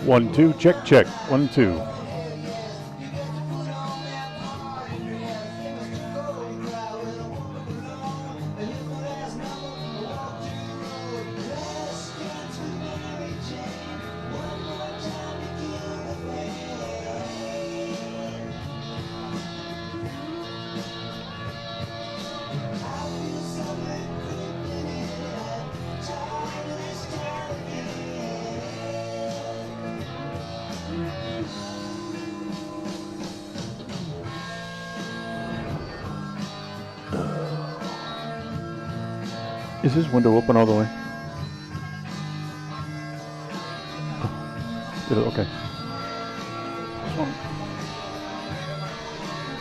1, 2, check, check. 1, 2. Is this window open all the way? Okay.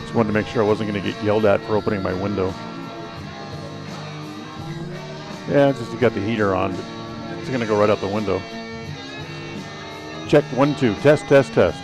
Just wanted to make sure I wasn't going to get yelled at for opening my window. Yeah, it's just you got the heater on, but it's going to go right out the window. Check 1, 2. Test, test, test.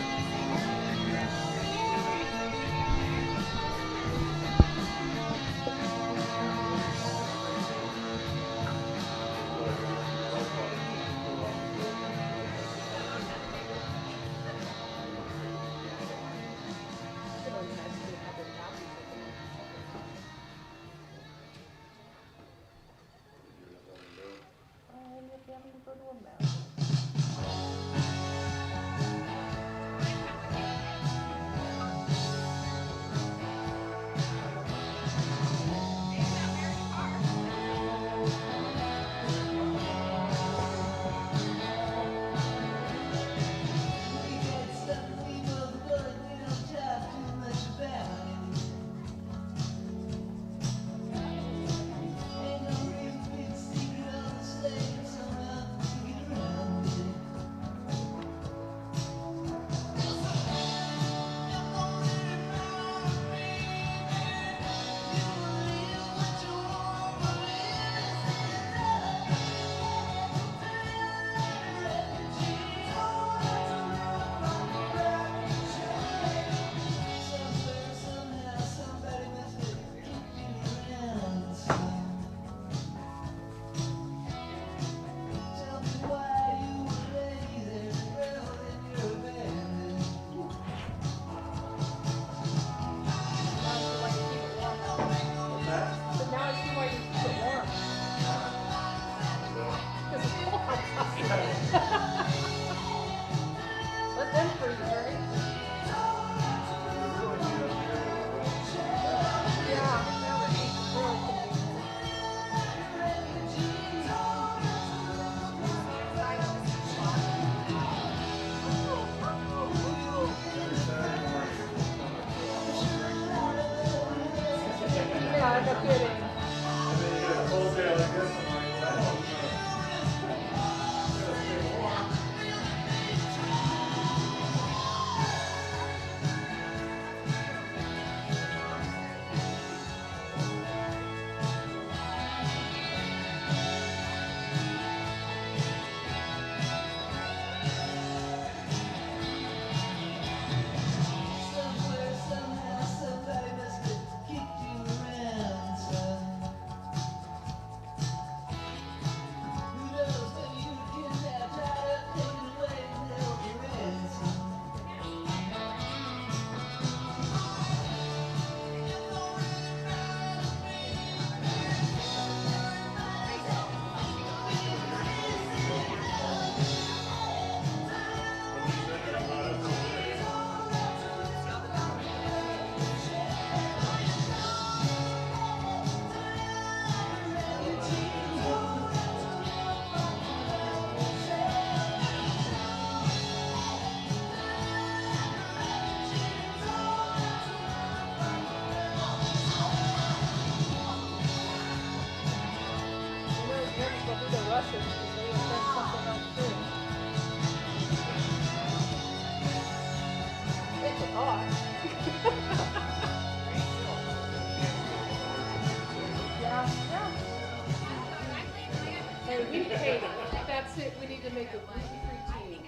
That's it, we need to make a gluten-free tea.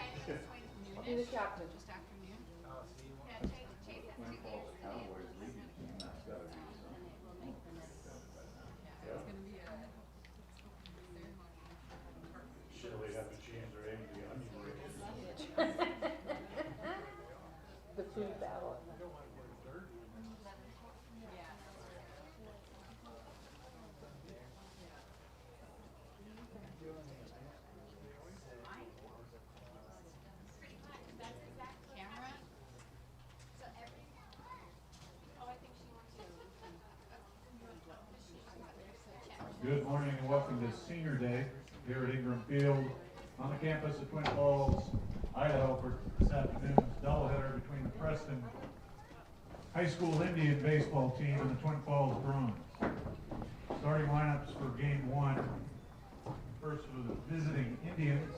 Be the captain. Shirley have to change their name to the Onion Ring. food battle. Good morning and welcome to Senior Day here at Ingram Field on the campus of Twin Falls, Idaho for this afternoon's doubleheader between the Preston High School Indian baseball team and the Twin Falls Bruins. Starting lineups for game one. First for the visiting Indians,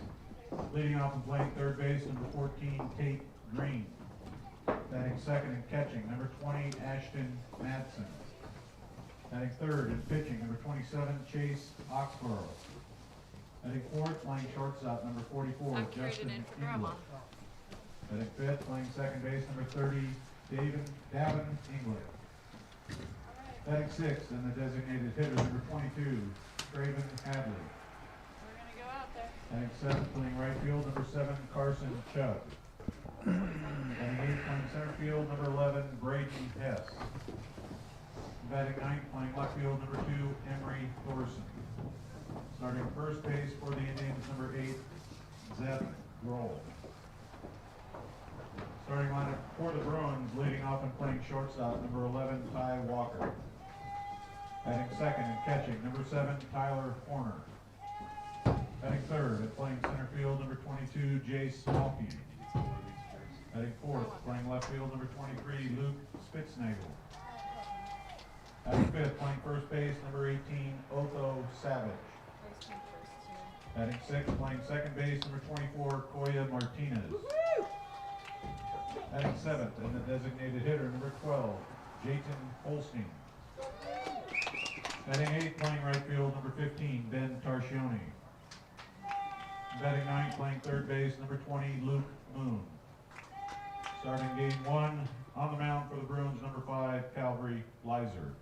leading off and playing third base, number 14, Tate Green. Batting second and catching, number 20, Ashton Madsen. Batting third and pitching, number 27, Chase Oxborough. Batting fourth, playing shortstop, number 44, Justin England. Batting fifth, playing second base, number 30, Davin England. Batting sixth, and the designated hitter, number 22, Craven Hadley. We're gonna go out there. Batting seventh, playing right field, number 7, Carson Chubb. Batting eighth, playing center field, number 11, Braden Hess. Batting ninth, playing left field, number 2, Emery Thorson. Starting first base for the Indians, number 8, Zeb Grohl. Starting lineup for the Bruins, leading off and playing shortstop, number 11, Ty Walker. Batting second and catching, number 7, Tyler Horner. Batting third and playing center field, number 22, Jace Smallkey. Batting fourth, playing left field, number 23, Luke Spitznagel. Batting fifth, playing first base, number 18, Otho Savage. Batting sixth, playing second base, number 24, Koya Martinez. Batting seventh, and the designated hitter, number 12, Jayton Holstein. Batting eighth, playing right field, number 15, Ben Tarscioni. Batting ninth, playing third base, number 20, Luke Moon. Starting game one, on the mound for the Bruins, number 5, Calvary Lizer.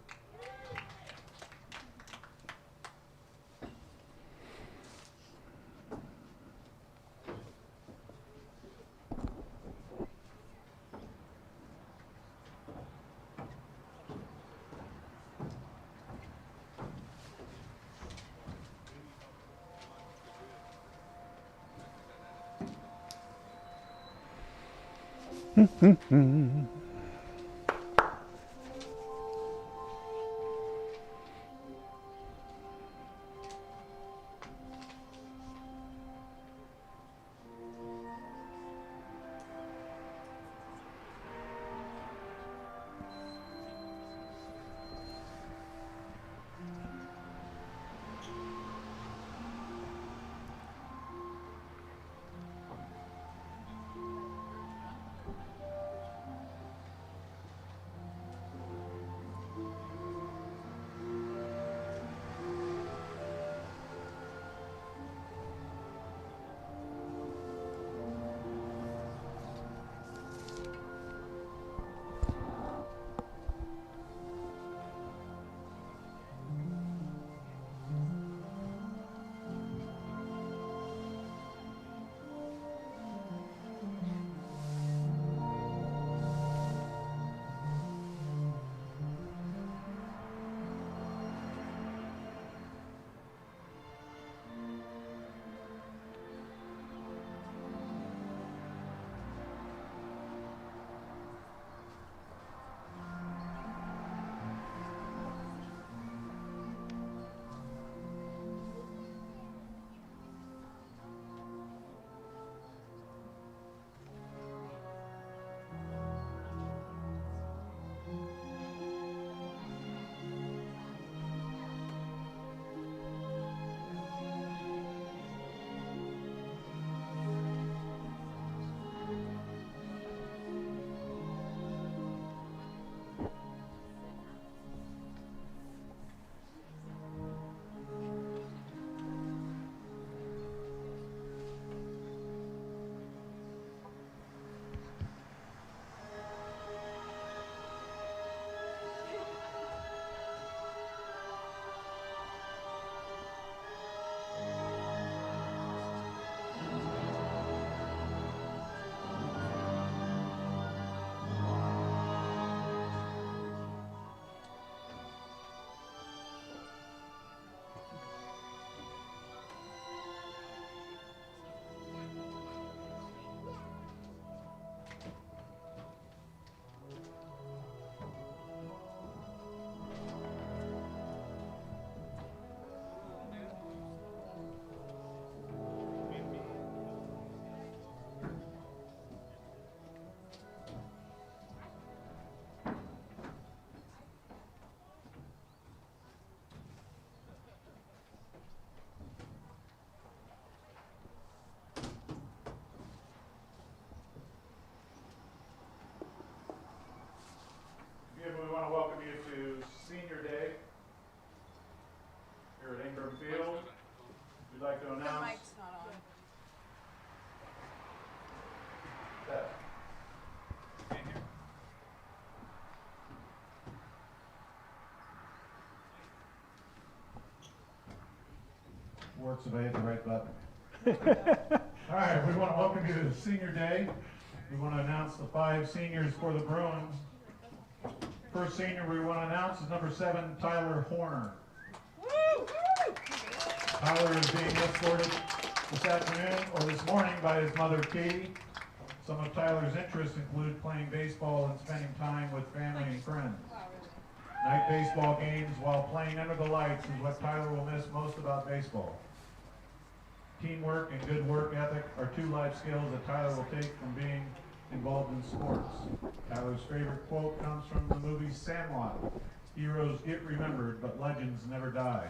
works if I hit the right button. All right, we want to welcome you to Senior Day. We want to announce the 5 seniors for the Bruins. First senior we want to announce is number 7, Tyler Horner. Tyler is being escorted this afternoon or this morning by his mother, Katie. Some of Tyler's interests include playing baseball and spending time with family and friends. Night baseball games while playing under the lights is what Tyler will miss most about baseball. Teamwork and good work ethic are 2 life skills that Tyler will take from being involved in sports. Tyler's favorite quote comes from the movie Sandlot. Heroes get remembered, but legends never die.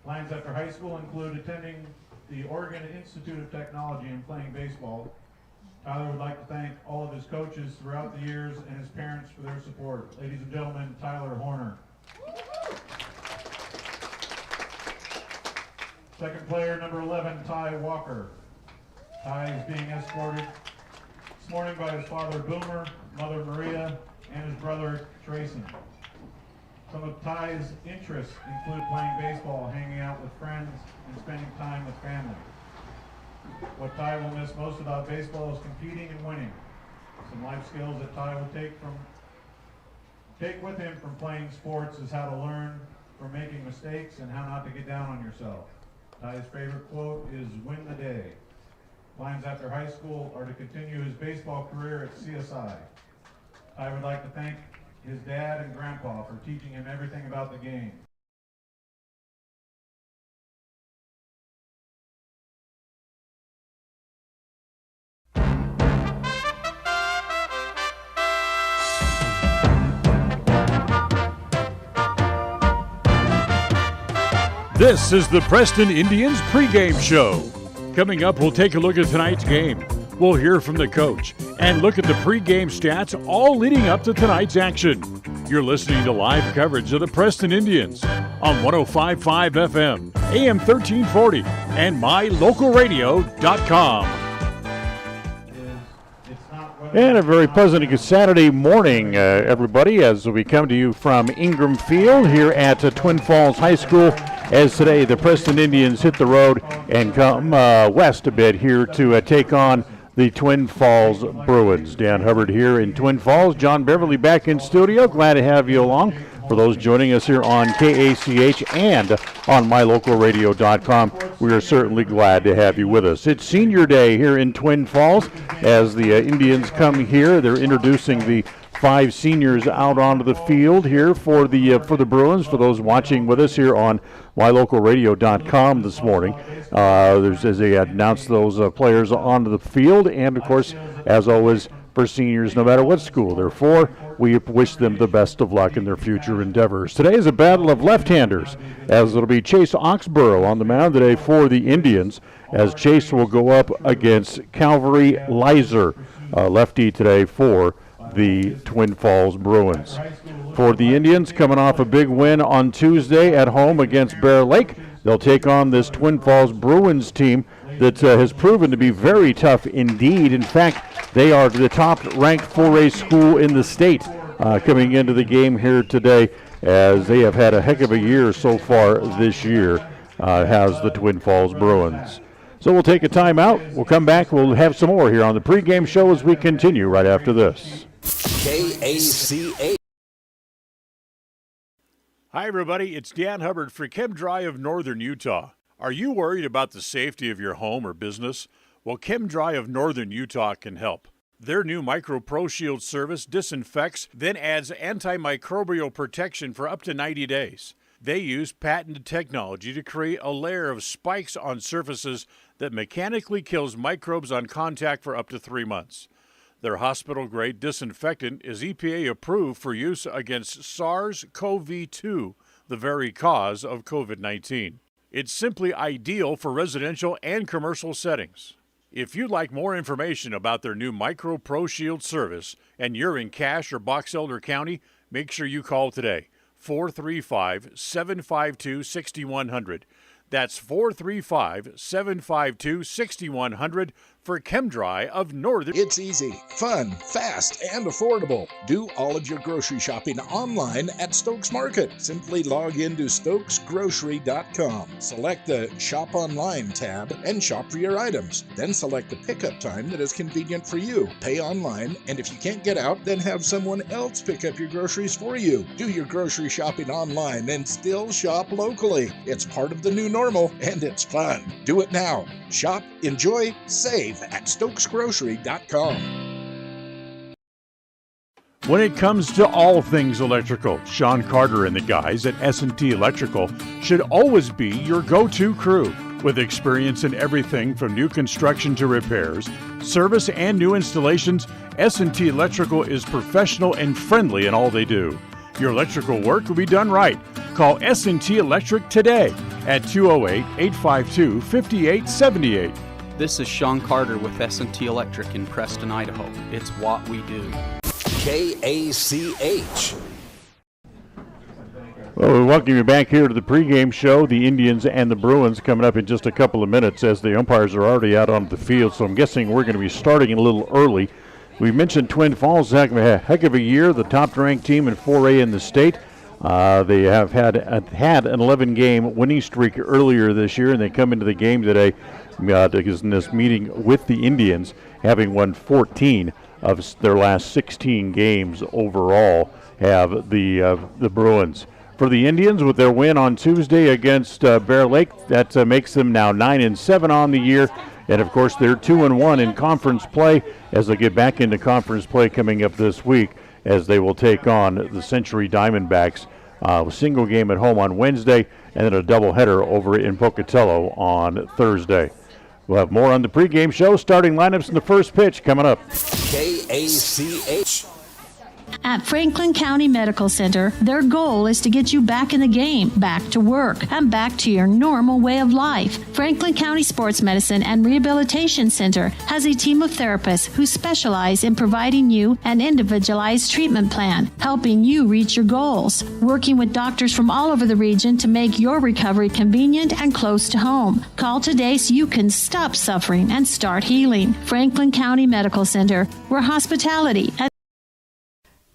Plans after high school include attending the Oregon Institute of Technology and playing baseball. Tyler would like to thank all of his coaches throughout the years and his parents for their support. Ladies and gentlemen, Tyler Horner. Second player, number 11, Ty Walker. Ty is being escorted this morning by his father, Boomer, mother, Maria, and his brother, Tracy. Some of Ty's interests include playing baseball, hanging out with friends, and spending time with family. What Ty will miss most about baseball is competing and winning. Some life skills that Ty will take with him from playing sports is how to learn from making mistakes and how not to get down on yourself. Ty's favorite quote is "Win the day." Plans after high school are to continue his baseball career at CSI. Ty would like to thank his dad and grandpa for teaching him everything about the game. This is the Preston Indians pregame show. Coming up, we'll take a look at tonight's game. We'll hear from the coach and look at the pregame stats all leading up to tonight's action. You're listening to live coverage of the Preston Indians on 105.5 FM, AM 1340, and mylocalradio.com. And a very pleasant Saturday morning, everybody, as we come to you from Ingram Field here at Twin Falls High School. As today the Preston Indians hit the road and come west a bit here to take on the Twin Falls Bruins. Dan Hubbard here in Twin Falls. John Beverly back in studio. Glad to have you along. For those joining us here on KACH and on mylocalradio.com, we are certainly glad to have you with us. It's Senior Day here in Twin Falls as the Indians come here. They're introducing the 5 seniors out onto the field here for the Bruins. For those watching with us here on mylocalradio.com this morning, as they announced those players onto the field, and of course, as always, for seniors, no matter what school they're for, we wish them the best of luck in their future endeavors. Today is a battle of left-handers, as it'll be Chase Oxborough on the mound today for the Indians, as Chase will go up against Calvary Leiser, lefty today for the Twin Falls Bruins. For the Indians, coming off a big win on Tuesday at home against Bear Lake, they'll take on this Twin Falls Bruins team that has proven to be very tough indeed. In fact, they are the top-ranked 4A school in the state coming into the game here today, as they have had a heck of a year so far this year, has the Twin Falls Bruins. So we'll take a timeout. We'll come back. We'll have some more here on the pregame show as we continue right after this. KACH. Hi, everybody. It's Dan Hubbard for ChemDry of Northern Utah. Are you worried about the safety of your home or business? Well, ChemDry of Northern Utah can help. Their new Micro Pro Shield service disinfects, then adds antimicrobial protection for up to 90 days. They use patented technology to create a layer of spikes on surfaces that mechanically kills microbes on contact for up to 3 months. Their hospital-grade disinfectant is EPA approved for use against SARS-CoV-2, the very cause of COVID-19. It's simply ideal for residential and commercial settings. If you'd like more information about their new Micro Pro Shield service and you're in Cache or Box Elder County, make sure you call today, 435-752-6100. That's 435-752-6100 for ChemDry of Northern. It's easy, fun, fast, and affordable. Do all of your grocery shopping online at Stokes Market. Simply log into stokesgrocery.com. Select the Shop Online tab and shop for your items. Then select the pickup time that is convenient for you. Pay online, and if you can't get out, then have someone else pick up your groceries for you. Do your grocery shopping online and still shop locally. It's part of the new normal, and it's fun. Do it now. Shop, enjoy, save at stokesgrocery.com. When it comes to all things electrical, Sean Carter and the guys at S&T Electrical should always be your go-to crew. With experience in everything from new construction to repairs, service, and new installations, S&T Electrical is professional and friendly in all they do. Your electrical work will be done right. Call S&T Electric today at 208-852-5878. This is Sean Carter with S&T Electric in Preston, Idaho. It's what we do. KACH. Well, we welcome you back here to the pregame show. The Indians and the Bruins coming up in just a couple of minutes as the umpires are already out on the field. So I'm guessing we're going to be starting a little early. We mentioned Twin Falls, heck of a year, the top-ranked team in 4A in the state. They have had an 11-game winning streak earlier this year, and they come into the game today in this meeting with the Indians, having won 14 of their last 16 games overall, have the Bruins. For the Indians, with their win on Tuesday against Bear Lake, that makes them now 9-7 on the year. And, of course, they're 2-1 in conference play as they get back into conference play coming up this week as they will take on the Century Diamondbacks. A single game at home on Wednesday and then a doubleheader over in Pocatello on Thursday. We'll have more on the pregame show, starting lineups in the first pitch coming up. KACH. At Franklin County Medical Center, their goal is to get you back in the game, back to work, and back to your normal way of life. Franklin County Sports Medicine and Rehabilitation Center has a team of therapists who specialize in providing you an individualized treatment plan, helping you reach your goals, working with doctors from all over the region to make your recovery convenient and close to home. Call today so you can stop suffering and start healing. Franklin County Medical Center, where hospitality and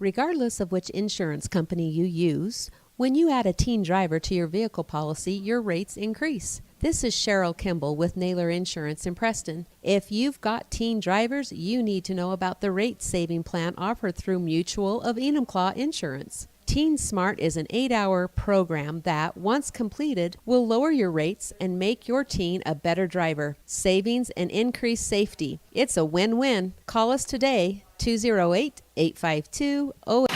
regardless of which insurance company you use, when you add a teen driver to your vehicle policy, your rates increase. This is Cheryl Kimball with Naylor Insurance in Preston. If you've got teen drivers, you need to know about the rate-saving plan offered through Mutual of Enumclaw Insurance. Teen Smart is an 8-hour program that, once completed, will lower your rates and make your teen a better driver. Savings and increased safety. It's a win-win. Call us today, 208-852-08.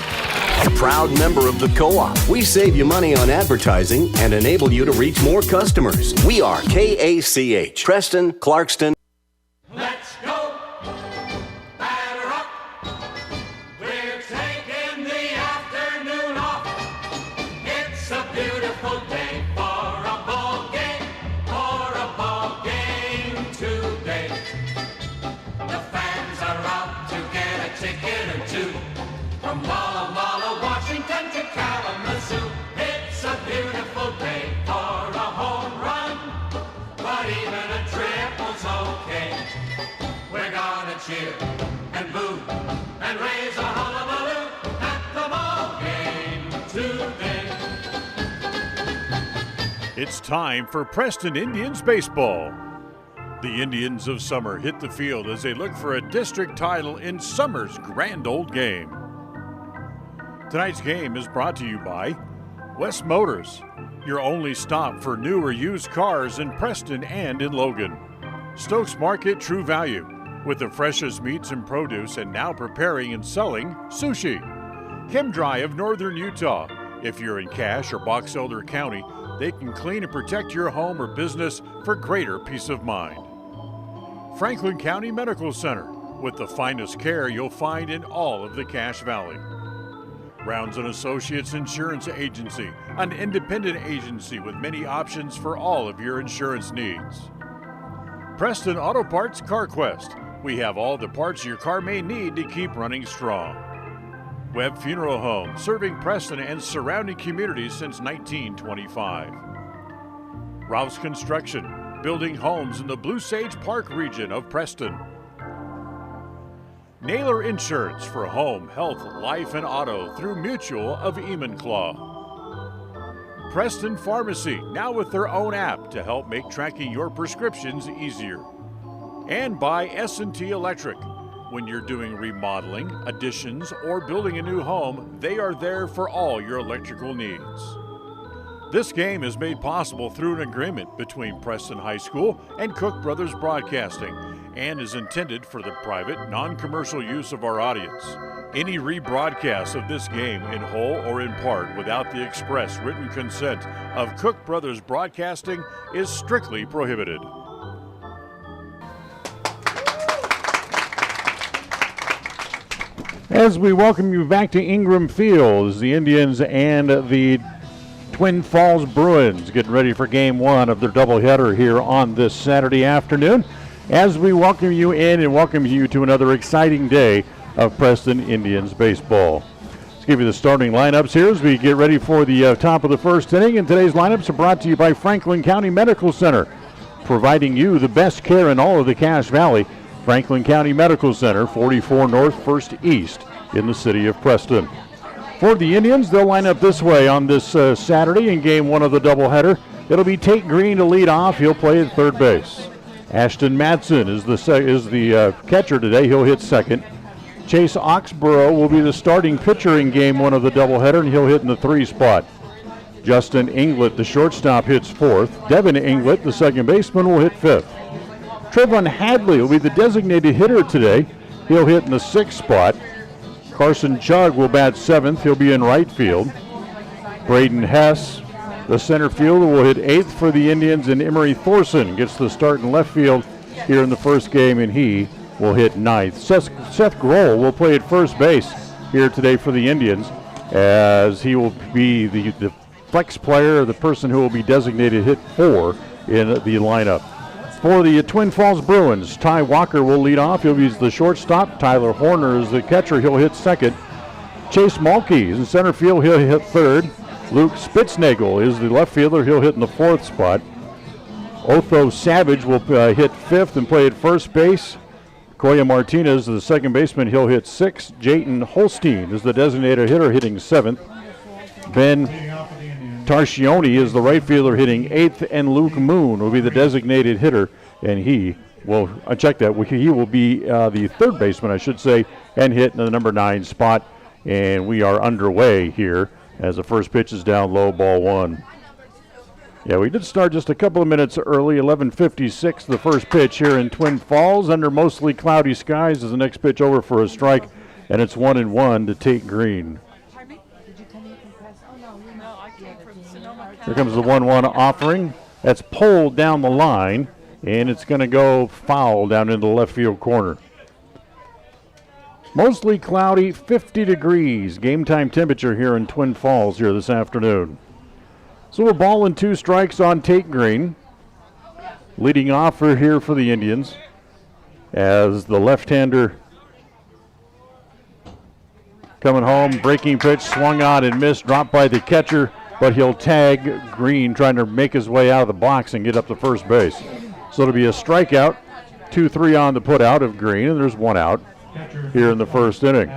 A proud member of the Co-op. We save you money on advertising and enable you to reach more customers. We are KACH. Preston, Clarkston. Let's go! Batter up! We're taking the afternoon off. It's a beautiful day for a ball game today. The fans are out to get a ticket or two. From Walla Walla, Washington to Kalamazoo. It's a beautiful day for a home run, but even a triple's okay. We're gonna cheer and boo and raise a hullabaloo at the ball game today. It's time for Preston Indians baseball. The Indians of Summer hit the field as they look for a district title in Summer's grand old game. Tonight's game is brought to you by West Motors, your only stop for new or used cars in Preston and in Logan. Stokes Market True Value, with the freshest meats and produce and now preparing and selling sushi. ChemDry of Northern Utah. If you're in Cache or Box Elder County, they can clean and protect your home or business for greater peace of mind. Franklin County Medical Center, with the finest care you'll find in all of the Cache Valley. Rounds & Associates Insurance Agency, an independent agency with many options for all of your insurance needs. Preston Auto Parts CarQuest. We have all the parts your car may need to keep running strong. Webb Funeral Home, serving Preston and surrounding communities since 1925. Rouse Construction, building homes in the Blue Sage Park region of Preston. Naylor Insurance for home, health, life, and auto through Mutual of Enumclaw. Preston Pharmacy, now with their own app to help make tracking your prescriptions easier. And by S&T Electric. When you're doing remodeling, additions, or building a new home, they are there for all your electrical needs. This game is made possible through an agreement between Preston High School and Cook Brothers Broadcasting and is intended for the private, non-commercial use of our audience. Any rebroadcast of this game in whole or in part without the express written consent of Cook Brothers Broadcasting is strictly prohibited. As we welcome you back to Ingram Field, as the Indians and the Twin Falls Bruins getting ready for game one of their doubleheader here on this Saturday afternoon. As we welcome you in and welcome you to another exciting day of Preston Indians baseball. Let's give you the starting lineups here as we get ready for the top of the first inning. And today's lineups are brought to you by Franklin County Medical Center, providing you the best care in all of the Cache Valley. Franklin County Medical Center, 44 North, 1st East in the city of Preston. For the Indians, they'll line up this way on this Saturday in game one of the doubleheader. It'll be Tate Green to lead off. He'll play at third base. Ashton Madsen is the catcher today. He'll hit second. Chase Oxborough will be the starting pitcher in game one of the doubleheader, and he'll hit in the 3 spot. Justin Inglett, the shortstop, hits 4th. Devin Inglett, the second baseman, will hit 5th. Trevon Hadley will be the designated hitter today. He'll hit in the 6th spot. Carson Chug will bat 7th. He'll be in right field. Braden Hess, the center fielder, will hit 8th for the Indians, and Emery Thorson gets the start in left field here in the first game, and he will hit 9th. Seth Grohl will play at first base here today for the Indians, as he will be the flex player, the person who will be designated hit 4 in the lineup. For the Twin Falls Bruins, Ty Walker will lead off. He'll be the shortstop. Tyler Horner is the catcher. He'll hit second. Chase Mulkey is in center field. He'll hit third. Luke Spitznagel is the left fielder. He'll hit in the 4th spot. Otho Savage will hit 5th and play at first base. Koya Martinez is the second baseman. He'll hit 6th. Jayton Holstein is the designated hitter, hitting 7th. Ben Tarchioni is the right fielder, hitting 8th, and Luke Moon will be the designated hitter, and he will, he will be the third baseman, I should say, and hit in the number 9 spot, and we are underway here as the first pitch is down low, ball 1. Yeah, we did start just a couple of minutes early, 11:56, the first pitch here in Twin Falls, under mostly cloudy skies, as the next pitch over for a strike, and it's 1-1 to Tate Green. Here comes the 1-1 offering. That's pulled down the line, and it's going to go foul down into the left field corner. Mostly cloudy, 50 degrees. Game time temperature here in Twin Falls here this afternoon. So a ball and 2 strikes on Tate Green. Leading off here for the Indians, as the left-hander coming home. Breaking pitch, swung on and missed, dropped by the catcher. But he'll tag Green, trying to make his way out of the box and get up to first base. So it'll be a strikeout, 2-3 on the put out of Green, and there's 1 out here in the first inning.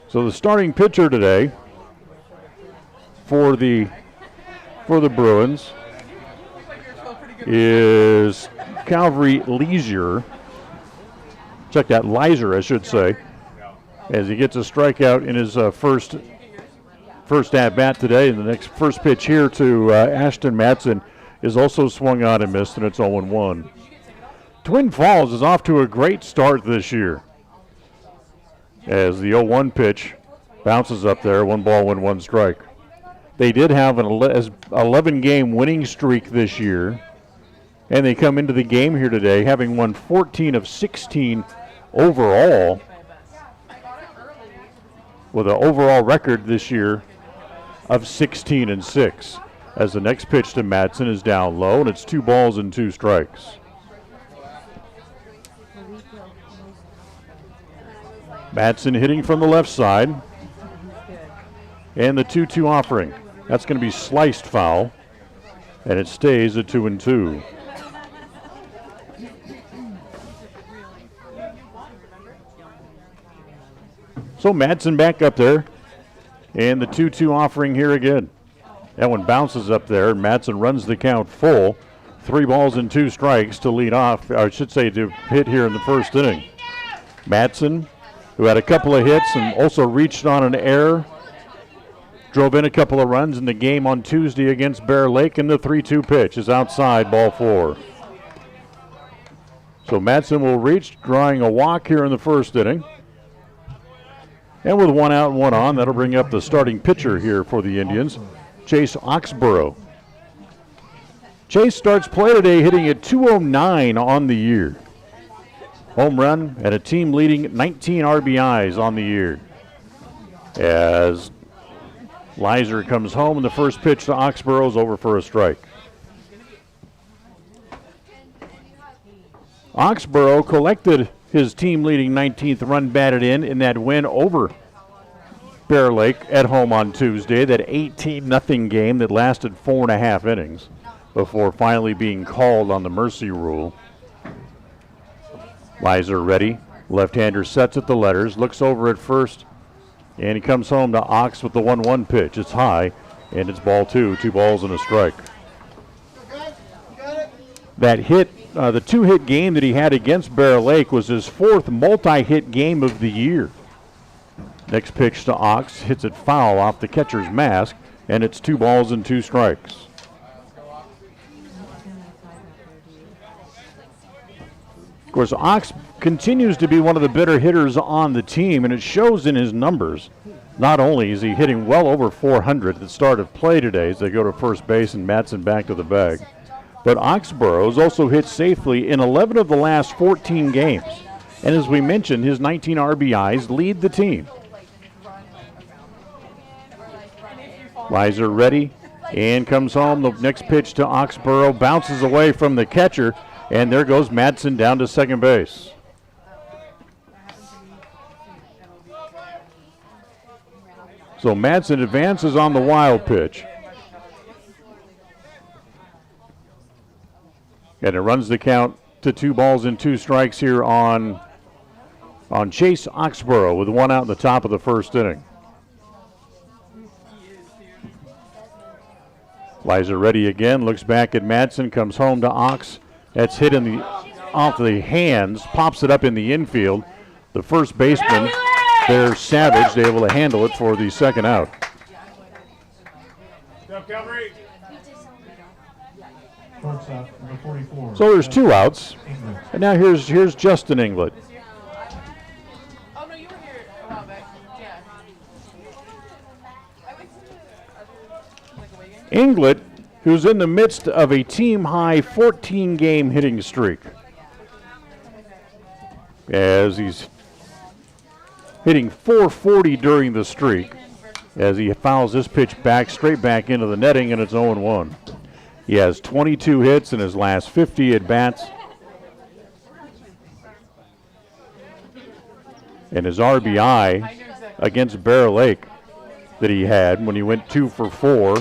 So the starting pitcher today for the Bruins is Calvary Leisure. Check that, Leiser, I should say, as he gets a strikeout in his first at-bat today. And the next first pitch here to Ashton Madsen is also swung on and missed, and it's 0-1. Twin Falls is off to a great start this year, as the 0-1 pitch bounces up there, 1 ball, 1 strike. They did have an 11-game winning streak this year, and they come into the game here today having won 14 of 16 overall, with an overall record this year of 16-6. As the next pitch to Madsen is down low, and it's 2 balls and 2 strikes. Madsen hitting from the left side, and the 2-2 offering. That's going to be sliced foul, and it stays at 2-2. So Madsen back up there, and the 2-2 offering here again. That one bounces up there, and Madsen runs the count full. 3 balls and 2 strikes to lead off, or I should say to hit here in the first inning. Madsen, who had a couple of hits and also reached on an error, drove in a couple of runs in the game on Tuesday against Bear Lake, and the 3-2 pitch is outside, ball 4. So Madsen will reach, drawing a walk here in the first inning. And with 1 out and 1 on, that'll bring up the starting pitcher here for the Indians, Chase Oxborough. Chase starts play today hitting at 209 on the year. Home run and a team leading 19 RBIs on the year. As Leiser comes home, and the first pitch to Oxborough is over for a strike. Oxborough collected his team-leading 19th run batted in that win over Bear Lake at home on Tuesday, that 18-0 game that lasted 4.5 innings before finally being called on the mercy rule. Leiser ready. Left-hander sets at the letters, looks over at first, and he comes home to Ox with the 1-1 pitch. It's high, and it's ball 2, 2 balls and a strike. That hit, the 2-hit game that he had against Bear Lake was his 4th multi-hit game of the year. Next pitch to Ox, hits it foul off the catcher's mask, and it's 2 balls and 2 strikes. Of course, Ox continues to be one of the better hitters on the team, and it shows in his numbers. Not only is he hitting well over 400 at the start of play today as they go to first base and Madsen back to the bag, but Oxborough's also hit safely in 11 of the last 14 games. And as we mentioned, his 19 RBIs lead the team. Leiser ready and comes home. The next pitch to Oxborough bounces away from the catcher, and there goes Madsen down to second base. So Madsen advances on the wild pitch. And it runs the count to 2 balls and 2 strikes here on Chase Oxborough with 1 out in the top of the first inning. Leiser ready again, looks back at Madsen, comes home to Ox. That's hit off the hands, pops it up in the infield. The first baseman, there's Savage, they're able to handle it for the second out. Shortstop, number 44. So there's 2 outs. And now here's Justin Inglet. Oh, no, you were here a while back. Yeah. Inglet, who's in the midst of a team-high 14-game hitting streak, as he's hitting .440 during the streak, as he fouls this pitch back, straight back into the netting, and it's 0-1. He has 22 hits in his last 50 at-bats. And his RBI against Bear Lake that he had when he went 2 for 4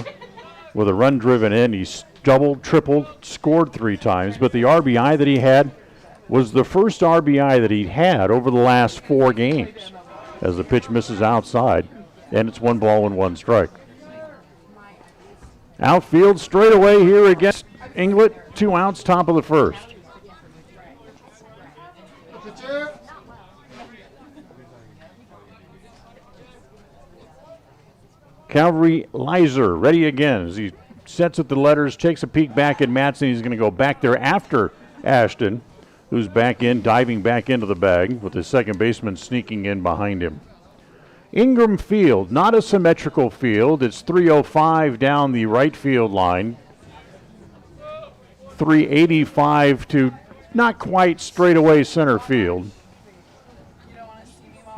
with a run driven in, he doubled, tripled, scored 3 times. But the RBI that he had was the first RBI that he'd had over the last 4 games, as the pitch misses outside, and it's 1 ball and 1 strike. Outfield straight away here against Inglet, 2 outs, top of the first. Calvary Leiser ready again as he sets at the letters, takes a peek back at Madsen. He's going to go back there after Ashton, who's back in, diving back into the bag with the second baseman sneaking in behind him. Ingram Field, not a symmetrical field. It's 305 down the right field line. 385 to not quite straightaway center field.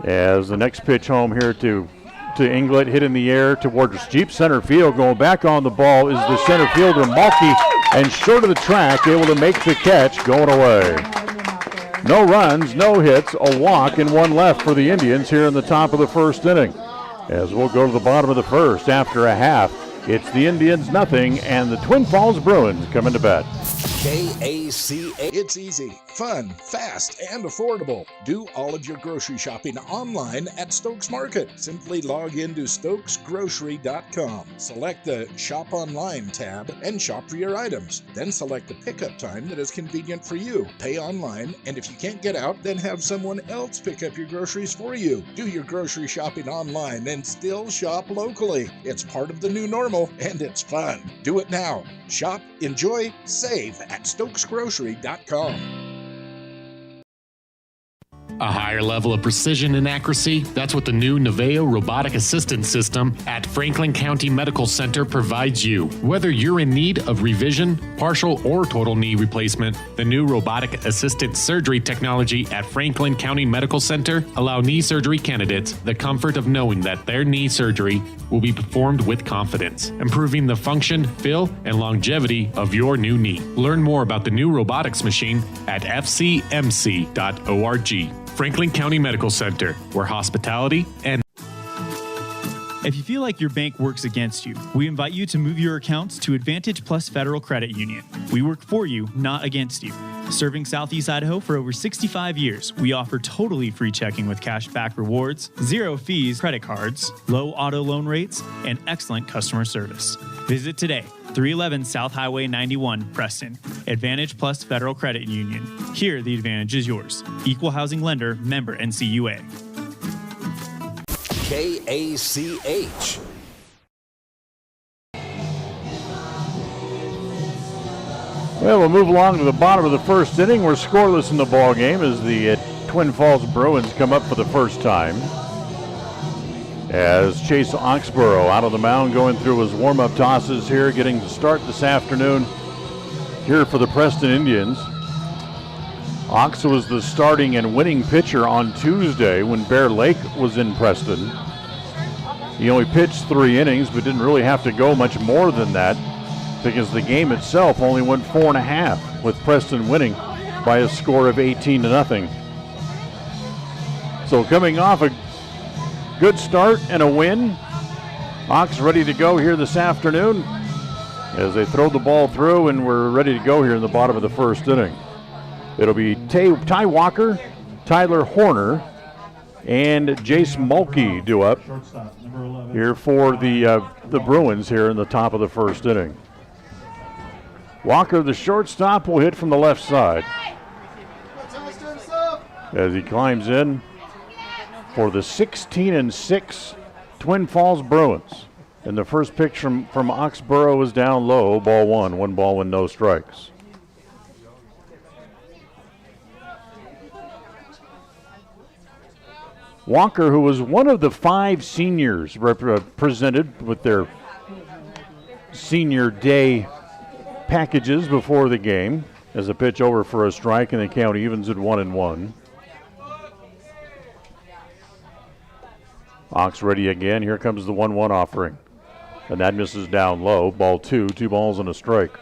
As the next pitch home here to Inglet, hit in the air towards deep center field. Going back on the ball is the center fielder, Malky, and short of the track, able to make the catch, going away. No runs, no hits, a walk, and 1 left for the Indians here in the top of the first inning. As we'll go to the bottom of the first after a half. It's the Indians nothing, and the Twin Falls Bruins coming to bat. KACH. It's easy, fun, fast, and affordable. Do all of your grocery shopping online at Stokes Market. Simply log into stokesgrocery.com. Select the Shop Online tab and shop for your items. Then select the pickup time that is convenient for you. Pay online, and if you can't get out, then have someone else pick up your groceries for you. Do your grocery shopping online and still shop locally. It's part of the new normal, and it's fun. Do it now. Shop, enjoy, save at stokesgrocery.com. A higher level of precision and accuracy, that's what the new Naveo Robotic Assistance System at Franklin County Medical Center provides you. Whether you're in need of revision, partial or total knee replacement, the new robotic assisted surgery technology at Franklin County Medical Center allow knee surgery candidates the comfort of knowing that their knee surgery will be performed with confidence, improving the function, feel, and longevity of your new knee. Learn more about the new robotics machine at fcmc.org. Franklin County Medical Center, where hospitality and If you feel like your bank works against you, we invite you to move your accounts to Advantage Plus Federal Credit Union. We work for you, not against you. Serving Southeast Idaho for over 65 years, we offer totally free checking with cash back rewards, 0 fees credit cards, low auto loan rates, and excellent customer service. Visit today, 311 South Highway 91, Preston. Advantage Plus Federal Credit Union. Here, the advantage is yours. Equal housing lender, member NCUA. KACH. Well, we'll move along to the bottom of the first inning. We're scoreless in the ball game as the Twin Falls Bruins come up for the first time. As Chase Oxborough out of the mound going through his warm-up tosses here, getting to start this afternoon here for the Preston Indians. Ox was the starting and winning pitcher on Tuesday when Bear Lake was in Preston. He only pitched 3 innings, but didn't really have to go much more than that because the game itself only went 4.5, with Preston winning by a score of 18-0. So coming off a good start and a win, Ox ready to go here this afternoon as they throw the ball through, and we're ready to go here in the bottom of the first inning. It'll be Ty Walker, Tyler Horner, and Jace Mulkey due up here for the Bruins here in the top of the first inning. Walker, the shortstop, will hit from the left side as he climbs in for the 16-6 Twin Falls Bruins. And the first pitch from Oxborough is down low, ball 1, 1 ball and no strikes. Walker, who was one of the 5 seniors presented with their senior day packages before the game, as a pitch over for a strike, and the count evens at 1-1. Ox ready again. Here comes the 1-1 offering. And that misses down low. Ball 2, 2 balls and a strike.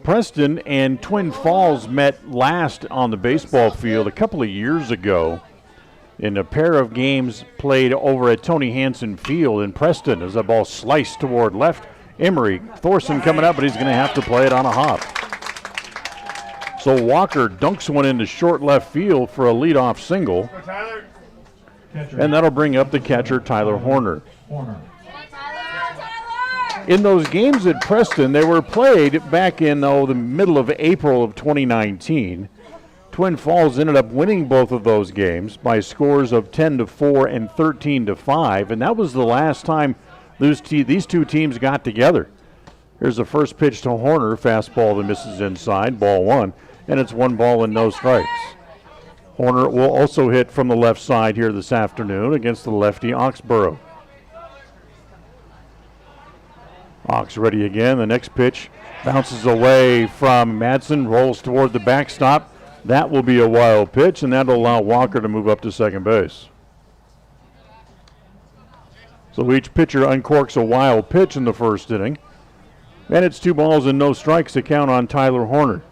Preston and Twin Falls met last on the baseball field a couple of years ago in a pair of games played over at Tony Hansen Field in Preston as the ball sliced toward left. Emery Thorson coming up, but he's going to have to play it on a hop. So Walker dunks one into short left field for a leadoff single. And that'll bring up the catcher, Tyler Horner. In those games at Preston, they were played back in the middle of April of 2019. Twin Falls ended up winning both of those games by scores of 10-4 and 13-5, and that was the last time these two teams got together. Here's the first pitch to Horner, fastball that misses inside, ball 1, and it's 1 ball and no strikes. Horner will also hit from the left side here this afternoon against the lefty Oxborough. Ox ready again. The next pitch bounces away from Madsen, rolls toward the backstop. That will be a wild pitch, and that'll allow Walker to move up to second base. So each pitcher uncorks a wild pitch in the first inning. And it's 2 balls and no strikes to count on Tyler Horner.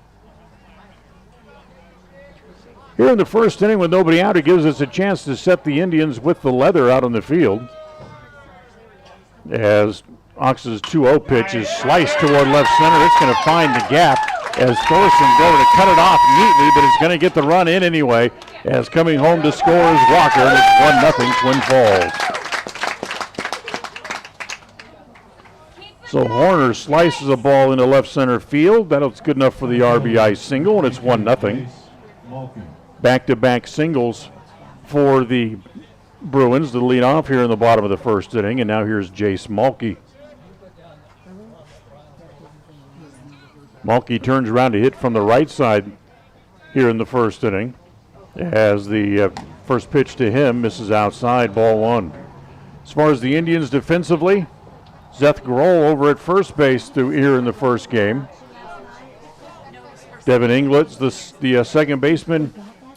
Here in the first inning with nobody out, it gives us a chance to set the Indians with the leather out on the field. as Ox's 2-0 pitch is sliced toward left center. It's going to find the gap as Thorson going to cut it off neatly, but it's going to get the run in anyway, as coming home to score is Walker, and it's 1-0 Twin Falls. So Horner slices a ball into left center field. That's good enough for the RBI single, and it's 1-0. Back-to-back singles for the Bruins to lead off here in the bottom of the first inning, and now here's Jace Mulkey. Mulkey turns around to hit from the right side here in the first inning, as the first pitch to him misses outside, ball one. As far as the Indians defensively, Seth Grohl over at first base here in the first game. Devin Inglett's the second baseman,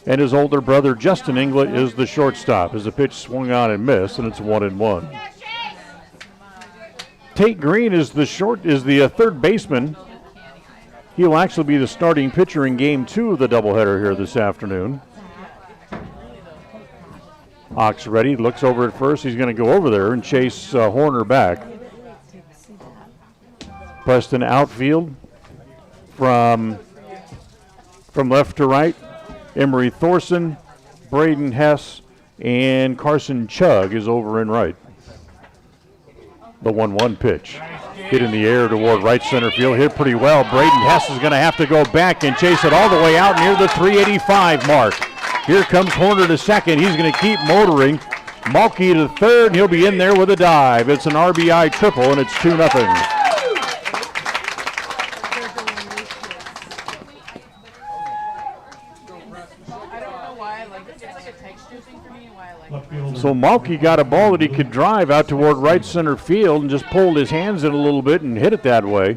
and his older brother Justin Inglett is the shortstop as the pitch swung on and missed, and it's 1-1. Tate Green is the third baseman. He'll actually be the starting pitcher in Game 2 of the doubleheader here this afternoon. Ox ready, looks over at first. He's going to go over there and chase Horner back. Preston outfield from left to right. Emery Thorson, Braden Hess, and Carson Chug is over in right. The 1-1 pitch. Hit in the air toward right center field. Hit pretty well. Braden Hess is going to have to go back and chase it all the way out near the 385 mark. Here comes Horner to second. He's going to keep motoring. Mulkey to third, and he'll be in there with a dive. It's an RBI triple, and it's 2-0. So Mulkey got a ball that he could drive out toward right center field and just pulled his hands in a little bit and hit it that way.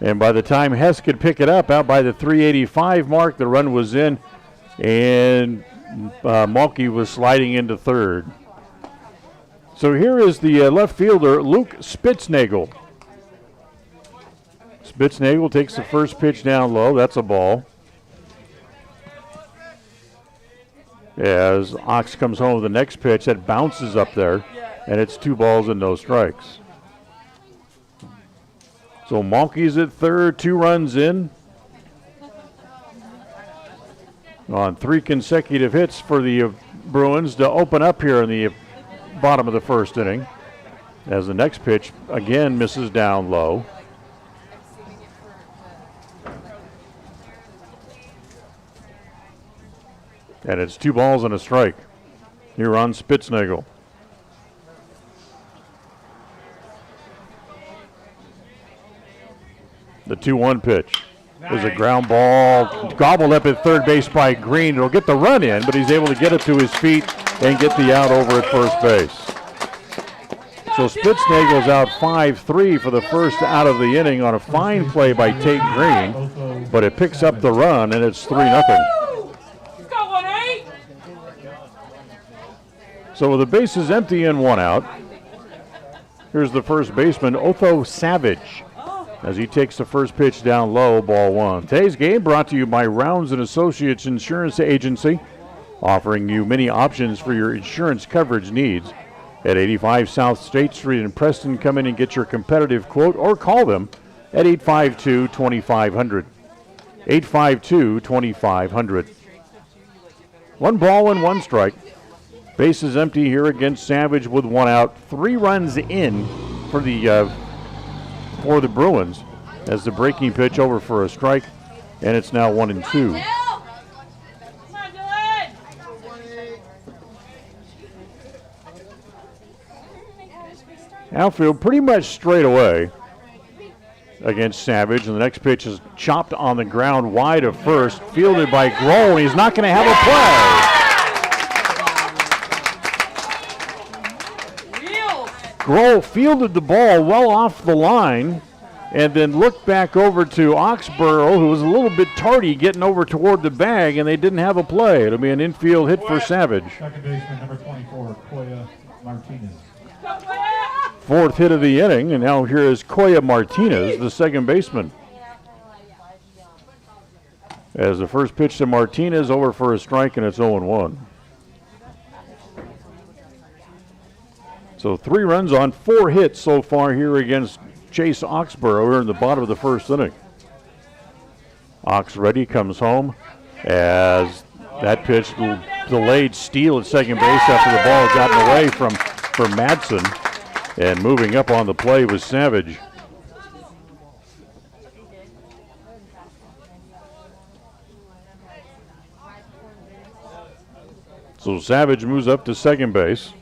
And by the time Hess could pick it up out by the 385 mark, the run was in, and Mulkey was sliding into third. So here is the left fielder, Luke Spitznagel. Spitznagel takes the first pitch down low. That's a ball. As Ox comes home with the next pitch, that bounces up there, and it's 2 balls and no strikes. So Mulkey's at third, 2 runs in. On 3 consecutive hits for the Bruins to open up here in the bottom of the first inning. As the next pitch again misses down low. And it's 2 balls and a strike here on Spitznagel. The 2-1 pitch is a ground ball gobbled up at third base by Green. It'll get the run in, but he's able to get it to his feet and get the out over at first base. So Spitznagel's out 5-3 for the first out of the inning on a fine play by Tate Green, but it picks up the run, and it's 3-0. So with the bases empty and 1 out, here's the first baseman, Otho Savage, as he takes the first pitch down low, ball 1. Today's game brought to you by Rounds & Associates Insurance Agency, offering you many options for your insurance coverage needs. At 85 South State Street in Preston, come in and get your competitive quote or call them at 852-2500. 852-2500. 1 ball and 1 strike. Bases empty here against Savage with 1 out. 3 runs in for the Bruins as the breaking pitch over for a strike, and it's now 1-2. Outfield pretty much straight away against Savage, and the next pitch is chopped on the ground wide of first, fielded by Grohl, and he's not going to have a play. Grohl fielded the ball well off the line and then looked back over to Oxborough, who was a little bit tardy getting over toward the bag, and they didn't have a play. It'll be an infield hit for Savage. Second baseman, number 24, Koya Martinez. 4th hit of the inning, and now here is Koya Martinez, the second baseman. As the first pitch to Martinez over for a strike, and it's 0-1. So 3 runs on 4 hits so far here against Chase Oxborough here in the bottom of the first inning. Ox ready, comes home as that pitch delayed steal at second base after the ball had gotten away from Madsen. And moving up on the play was Savage. So Savage moves up to second base.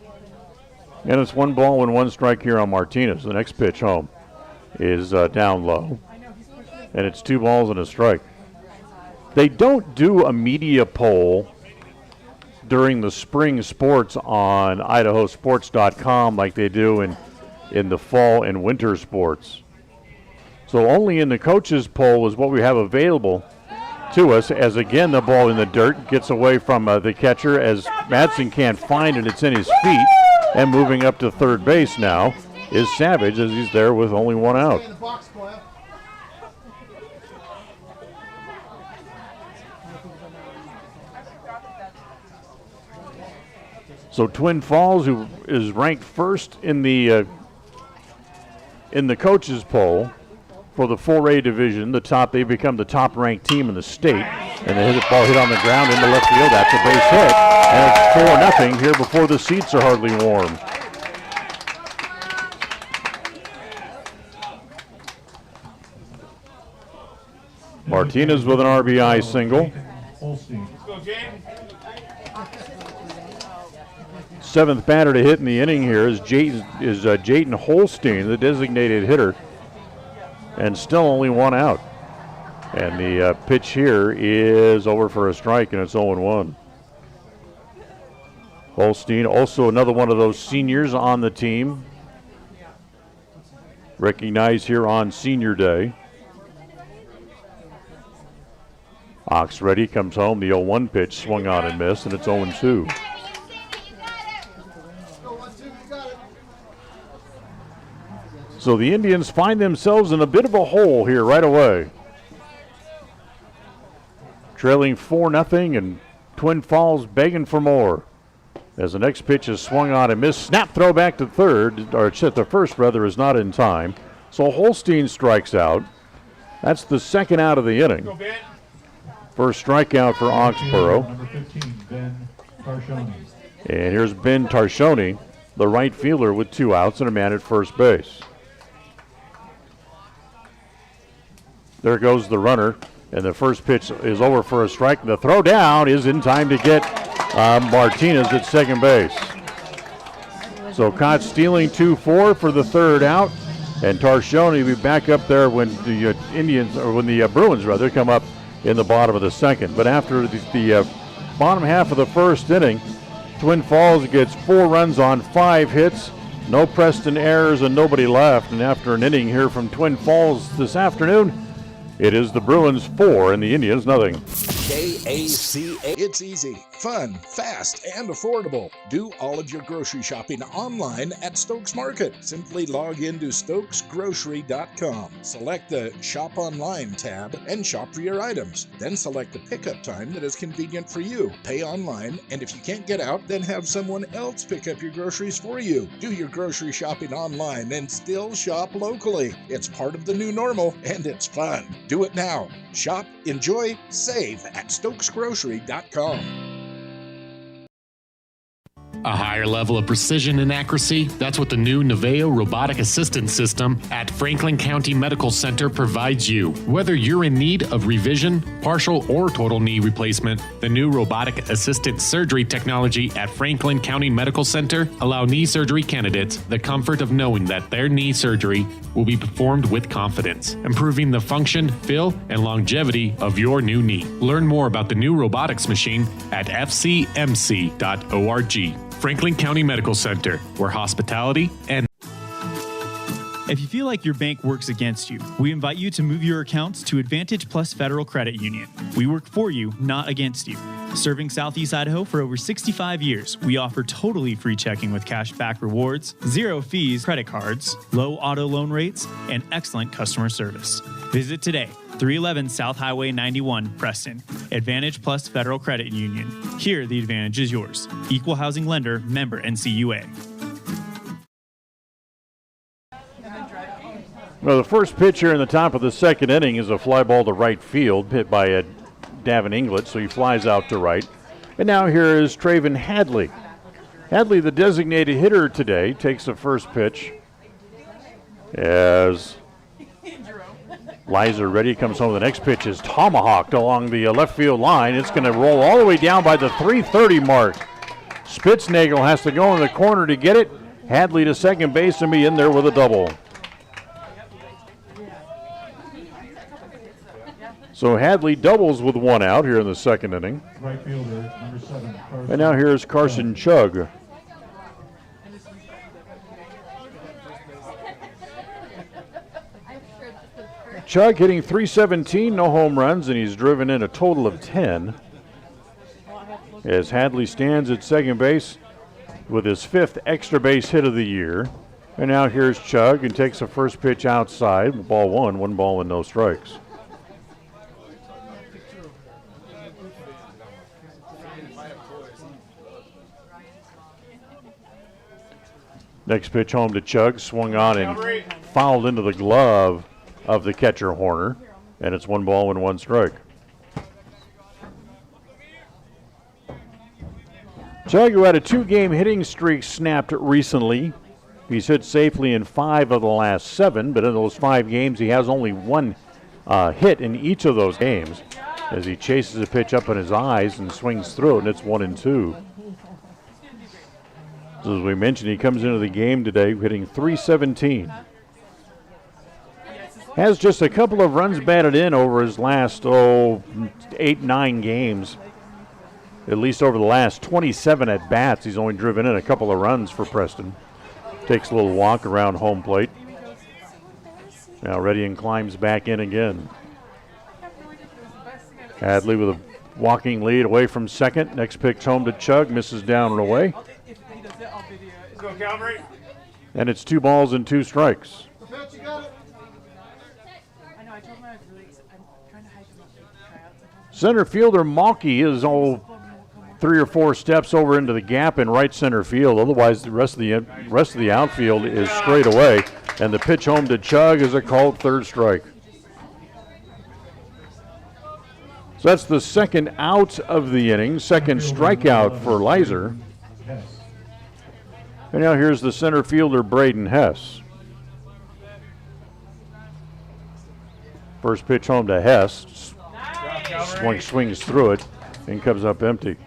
And it's 1 ball and 1 strike here on Martinez. The next pitch home is down low. And it's 2 balls and a strike. They don't do a media poll during the spring sports on idahosports.com like they do in the fall and winter sports. So only in the coaches poll is what we have available to us, as again the ball in the dirt gets away from the catcher as Madsen can't find it. It's in his feet. And moving up to third base now is Savage as he's there with only 1 out. So Twin Falls, who is ranked first in the coaches poll for the 4A division, they become the top-ranked team in the state, and they hit the ball hit on the ground into left field. That's a base hit, and it's 4-0 here before the seats are hardly warm. Martinez with an RBI single. Seventh batter to hit in the inning here is Jayden Holstein, the designated hitter, and still only 1 out. And the pitch here is over for a strike, and it's 0-1. Holstein, also another one of those seniors on the team, recognized here on Senior Day. Ox ready, comes home. The 0-1 pitch swung on and missed, and it's 0-2. So the Indians find themselves in a bit of a hole here right away. Trailing 4-0, and Twin Falls begging for more. As the next pitch is swung on and missed. Snap throw back to third, or the first rather, is not in time. So Holstein strikes out. That's the 2nd out of the inning. First strikeout for Oxborough. Number 15, Ben Tarshoni. And here's Ben Tarshoni, the right fielder, with 2 outs and a man at first base. There goes the runner, and the first pitch is over for a strike. The throw down is in time to get Martinez at second base. So caught stealing 2-4 for the 3rd out, and Tarshoni will be back up there when the Bruins come up in the bottom of the 2nd. But after the bottom half of the 1st inning, Twin Falls gets 4 runs on 5 hits, no Preston errors, and nobody left. And after an inning here from Twin Falls this afternoon, it is the Bruins 4 and the Indians nothing. KACA. It's easy, fun, fast, and affordable. Do all of your grocery shopping online at Stokes Market. Simply log into stokesgrocery.com. Select the Shop Online tab and shop for your items. Then select the pickup time that is convenient for you. Pay online, and if you can't get out, then have someone else pick up your groceries for you. Do your grocery shopping online and still shop locally. It's part of the new normal, and it's fun. Do it now. Shop, enjoy, save at stokesgrocery.com. A higher level of precision and accuracy, that's what the new Naveo Robotic Assistance System at Franklin County Medical Center provides you. Whether you're in need of revision, partial, or total knee replacement, the new robotic assisted surgery technology at Franklin County Medical Center allow knee surgery candidates the comfort of knowing that their knee surgery will be performed with confidence, improving the function, feel, and longevity of your new knee. Learn more about the new robotics machine at fcmc.org. Franklin County Medical Center, where hospitality and If you feel like your bank works against you, we invite you to move your accounts to Advantage Plus Federal Credit Union. We work for you, not against you. Serving Southeast Idaho for over 65 years, we offer totally free checking with cash back rewards, 0 fees credit cards, low auto loan rates, and excellent customer service. Visit today, 311 South Highway 91, Preston. Advantage Plus Federal Credit Union. Here, the advantage is yours. Equal housing lender, member NCUA. Well, the first pitch here in the top of the second inning is a fly ball to right field, hit by Davin Inglet, so he flies out to right. And now here is Traven Hadley. Hadley, the designated hitter today, takes the first pitch as Lizer ready, comes home. The next pitch is tomahawked along the left field line. It's going to roll all the way down by the 330 mark. Spitznagel has to go in the corner to get it. Hadley to second base and be in there with a double. So Hadley doubles with one out here in the second inning. Right fielder, number 7, Carson. And now here's Carson Chug. Chug hitting .317, no home runs, and he's driven in a total of 10. As Hadley stands at second base with his 5th extra base hit of the year. And now here's Chug and takes the first pitch outside. Ball 1 ball and no strikes. Next pitch home to Chug, swung on and fouled into the glove of the catcher Horner, and it's 1 ball and 1 strike. Chug, who had a 2-game hitting streak snapped recently. He's hit safely in 5 of the last 7, but in those 5 games he has only 1 hit in each of those games as he chases a pitch up in his eyes and swings through it, and it's 1-2. So as we mentioned, he comes into the game today hitting .317. Has just a couple of runs batted in over his last 8-9 games. At least over the last 27 at bats, he's only driven in a couple of runs for Preston. Takes a little walk around home plate. Now ready and climbs back in again. Hadley with a walking lead away from second. Next pitch home to Chug, misses down and away. And it's 2 balls and 2 strikes. Center fielder Malky is 3 or 4 steps over into the gap in right center field. Otherwise, the rest of the outfield is straight away. And the pitch home to Chug is a called 3rd strike. So that's the second out of the inning, second strikeout for Lizer. And now here's the center fielder Braden Hess. First pitch home to Hess. Swings through it and comes up empty.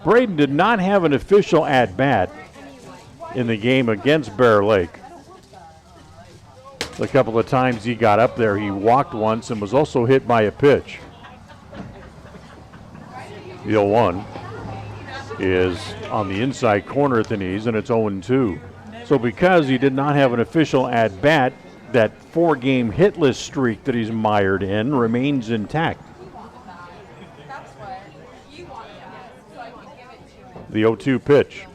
Braden did not have an official at-bat in the game against Bear Lake. A couple of times he got up there, he walked once and was also hit by a pitch. The 0-1 is on the inside corner at the knees, and it's 0-2. So because he did not have an official at-bat, that 4-game hitless streak that he's mired in remains intact. The 0-2 pitch.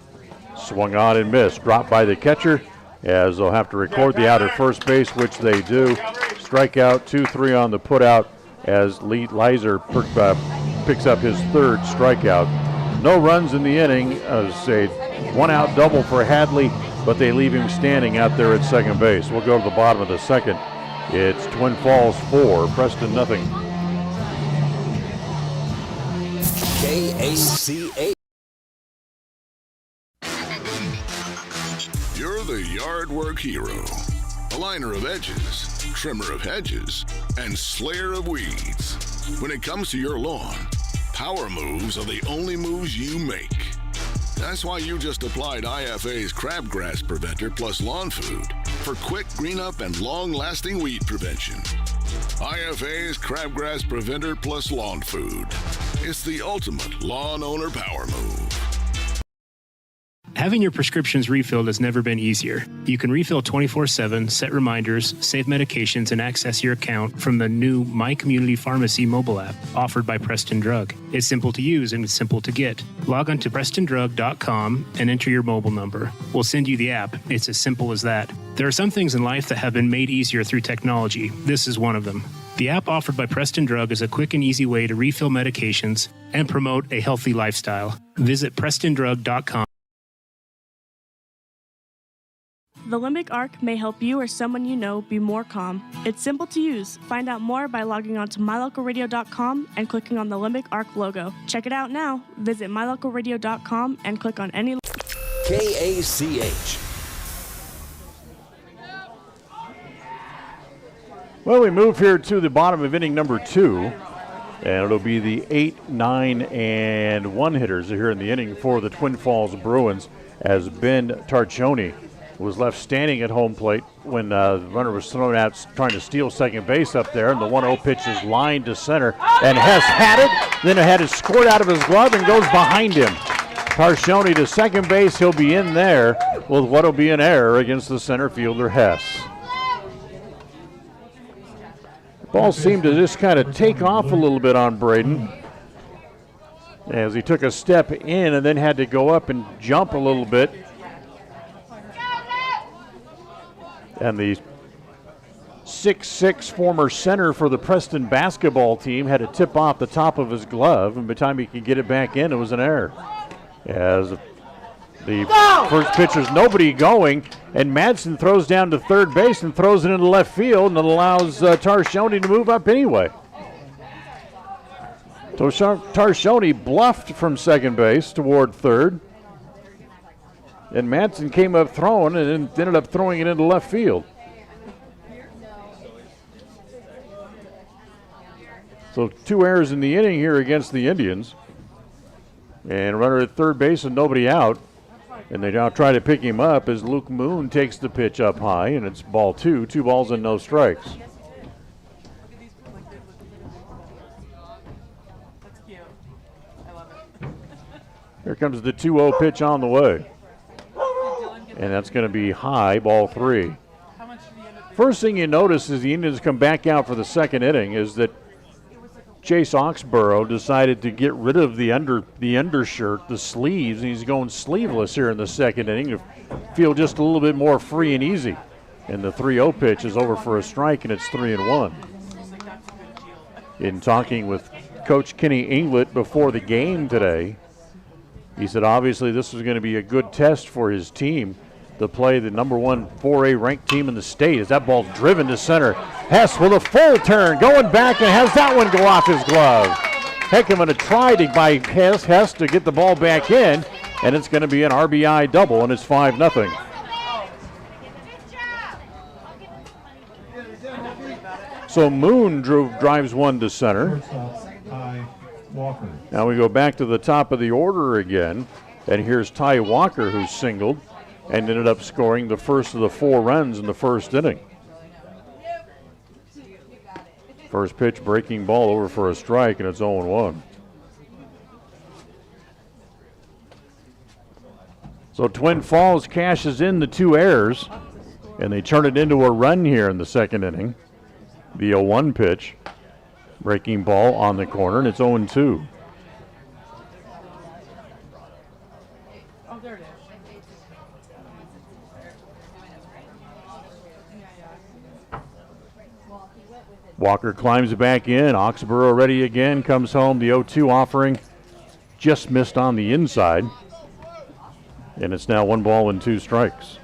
Swung on and missed. Dropped by the catcher as they'll have to record the out at first base, which they do. Strikeout, 2-3 on the putout as Lizer picks up his 3rd strikeout. No runs in the inning. A 1-out double for Hadley, but they leave him standing out there at second base. We'll go to the bottom of the second. It's Twin Falls 4, Preston nothing. KACA. You're the yard work hero, aligner of edges, trimmer of hedges, and slayer of weeds. When it comes to your lawn, power moves are the only moves you make. That's why you just applied IFA's Crabgrass Preventer plus Lawn Food for quick green up and long-lasting weed prevention. IFA's Crabgrass Preventer plus Lawn Food. It's the ultimate lawn owner power move. Having your prescriptions refilled has never been easier. You can refill 24/7, set reminders, save medications, and access your account from the new My Community Pharmacy mobile app offered by Preston Drug. It's simple to use and it's simple to get. Log on to PrestonDrug.com and enter your mobile number. We'll send you the app. It's as simple as that. There are some things in life that have been made easier through technology. This is one of them. The app offered by Preston Drug is a quick and easy way to refill medications and promote a healthy lifestyle. Visit PrestonDrug.com. The Limbic Arc may help you or someone you know be more calm. It's simple to use. Find out more by logging on to mylocalradio.com and clicking on the Limbic Arc logo. Check it out now. Visit mylocalradio.com and click on any KACH. Well, we move here to the bottom of inning number 2, and it'll be the 8, 9, and 1 hitters here in the inning for the Twin Falls Bruins, as Ben Tarcioni was left standing at home plate when the runner was thrown out trying to steal second base up there, and the 1-0 pitch is lined to center, and Hess had it, then had it scored out of his glove and goes behind him. Tarcioni to second base, he'll be in there with what will be an error against the center fielder Hess. Ball seemed to just kind of take off a little bit on Braden as he took a step in and then had to go up and jump a little bit. And the 6'6" former center for the Preston basketball team had to tip off the top of his glove, and by the time he could get it back in, it was an error. As the first pitcher's nobody going, and Madsen throws down to third base and throws it into left field, and it allows Tarcioni to move up anyway. So Tarcioni bluffed from second base toward third, and Madsen came up throwing and ended up throwing it into left field. So 2 errors in the inning here against the Indians. And runner at third base and nobody out. And they now try to pick him up as Luke Moon takes the pitch up high, and it's ball 2, 2 balls and no strikes. Here comes the 2-0 pitch on the way. And that's going to be high, ball 3. First thing you notice as the Indians come back out for the second inning is that Chase Oxborough decided to get rid of the undershirt, the sleeves, and he's going sleeveless here in the second inning to feel just a little bit more free and easy. And the 3-0 pitch is over for a strike, and it's 3-1. In talking with Coach Kenny Inglett before the game today, he said obviously this was going to be a good test for his team to play the number 1 4A ranked team in the state as that ball's driven to center. Hess with a full turn, going back and has that one go off his glove. Heck, I'm going to try by Hess to get the ball back in, and it's going to be an RBI double, and it's 5-0. So Moon drives one to center. Now we go back to the top of the order again, and here's Ty Walker, who singled and ended up scoring the first of the 4 runs in the first inning. First pitch, breaking ball over for a strike, and it's 0-1. So Twin Falls cashes in the 2 errors, and they turn it into a run here in the second inning. The 0-1 pitch, breaking ball on the corner, and it's 0-2. Walker climbs back in. Oxborough ready again. Comes home. The 0-2 offering just missed on the inside. And it's now 1 ball and 2 strikes.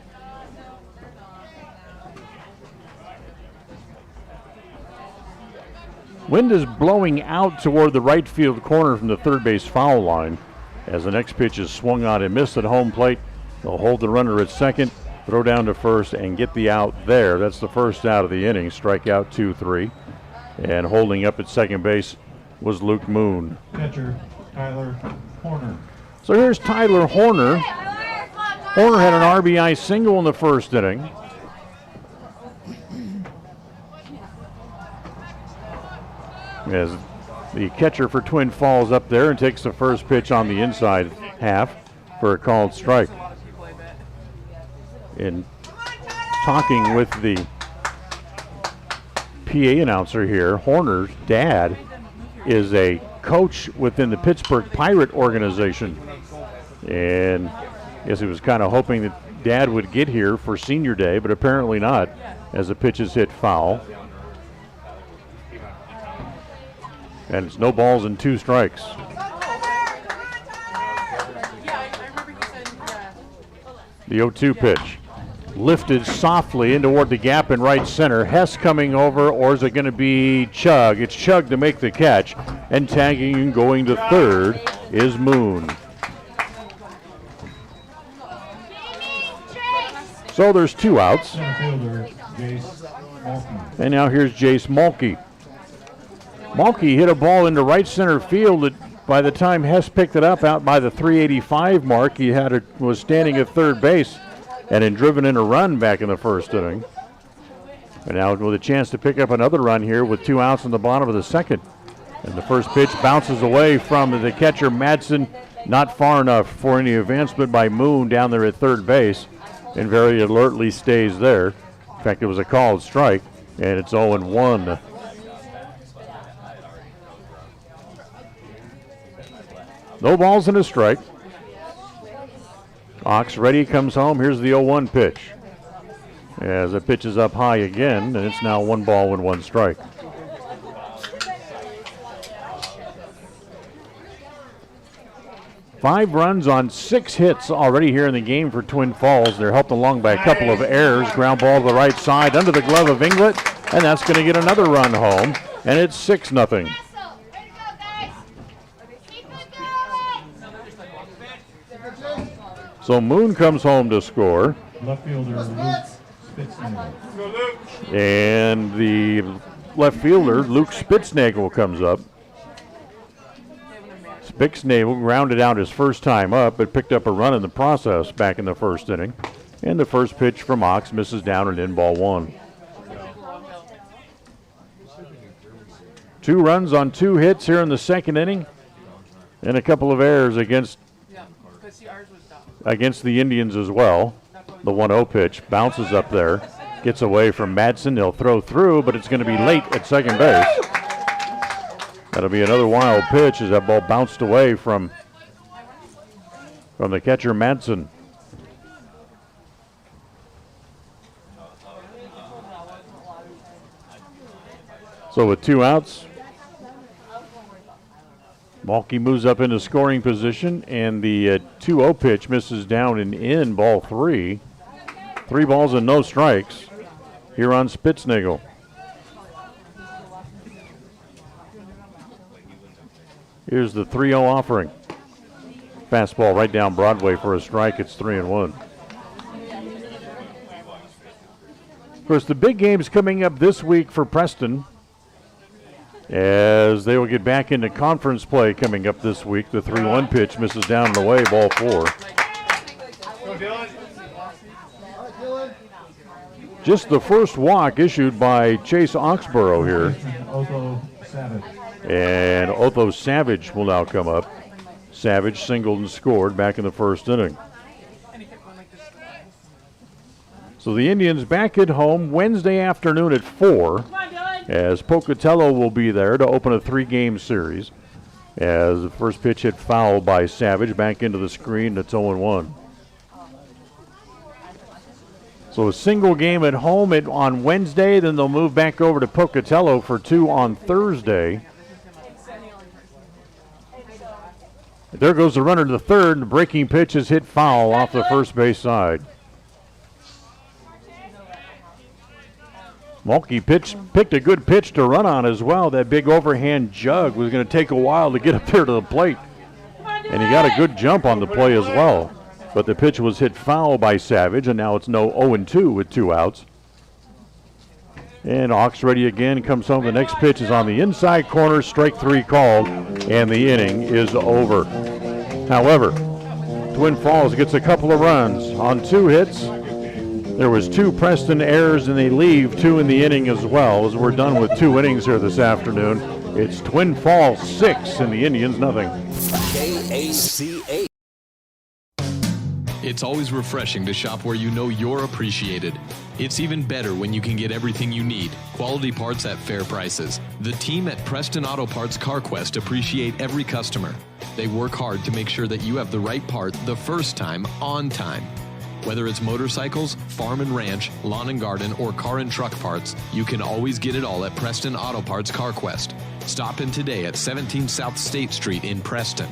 Wind is blowing out toward the right field corner from the third base foul line as the next pitch is swung on and missed at home plate. They'll hold the runner at second, throw down to first, and get the out there. That's the first out of the inning. Strikeout 2-3. And holding up at second base was Luke Moon. Catcher, Tyler Horner. So here's Tyler Horner. Horner had an RBI single in the first inning. As the catcher for Twin Falls up there and takes the first pitch on the inside half for a called strike. In talking with the PA announcer here, Horner's dad is a coach within the Pittsburgh Pirate organization. And I guess he was kind of hoping that Dad would get here for senior day, but apparently not, as the pitch is hit foul. And it's no balls and 2 strikes. The 0-2 pitch. lifted softly in toward the gap in right center. Hess coming over, or is it going to be Chug? It's Chug to make the catch, and tagging and going to third is Moon. So there's 2 outs. Center fielder, Jace Mulkey. And now here's Jace Mulkey. Mulkey hit a ball into right center field that by the time Hess picked it up out by the 385 mark, he was standing at third base and had driven in a run back in the first inning. And now with a chance to pick up another run here with 2 outs in the bottom of the second. And the first pitch bounces away from the catcher Madsen, not far enough for any advancement by Moon down there at third base, and very alertly stays there. In fact, it was a called strike, and it's 0-1. No balls and a strike. Ox ready, comes home. Here's the 0-1 pitch. As it pitches up high again, and it's now 1 ball and 1 strike. Five runs on 6 hits already here in the game for Twin Falls. They're helped along by a couple of errors. Ground ball to the right side under the glove of Inglet, and that's going to get another run home, and it's 6-0. So Moon comes home to score. Left fielder, Luke Spitznagel. And the left fielder, Luke Spitznagel, comes up. Spitznagel grounded out his first time up, but picked up a run in the process back in the first inning. And the first pitch from Ox misses down and in, ball 1. 2 runs on 2 hits here in the second inning, and a couple of errors against the Indians as well. The 1-0 pitch bounces up there, gets away from Madsen. They'll throw through, but it's going to be late at second base. That'll be another wild pitch as that ball bounced away from the catcher Madsen. So with 2 outs, Mulkey moves up into scoring position, and the 2-0 pitch misses down and in, ball 3. 3 balls and no strikes here on Spitznagel. Here's the 3-0 offering. Fastball right down Broadway for a strike. It's 3-1. Of course, the big game's coming up this week for Preston, as they will get back into conference play coming up this week. The 3-1 pitch misses down and away, ball 4. Just the first walk issued by Chase Oxborough here. Otho Savage. And Otho Savage will now come up. Savage singled and scored back in the first inning. So the Indians back at home Wednesday afternoon at 4, as Pocatello will be there to open a 3-game series. As the first pitch hit foul by Savage, back into the screen, it's 0-1. So a single game at home on Wednesday, then they'll move back over to Pocatello for 2 on Thursday. There goes the runner to the third, and the breaking pitch is hit foul off the first base side. Mulkey picked a good pitch to run on as well. That big overhand jug was going to take a while to get up there to the plate. And he got a good jump on the play as well. But the pitch was hit foul by Savage, and now it's no 0-2 with 2 outs. And Ox ready again, comes home. The next pitch is on the inside corner, strike 3 called, and the inning is over. However, Twin Falls gets a couple of runs on 2 hits. There was 2 Preston errors, and they leave 2 in the inning as well. As we're done with 2 innings here this afternoon, it's Twin Falls 6 and the Indians nothing. KACA. It's always refreshing to shop where you know you're appreciated. It's even better when you can get everything you need, quality parts at fair prices. The team at Preston Auto Parts CarQuest appreciate every customer. They work hard to make sure that you have the right part the first time, on time. Whether it's motorcycles, farm and ranch, lawn and garden, or car and truck parts, you can always get it all at Preston Auto Parts CarQuest. Stop in today at 17 South State Street in Preston.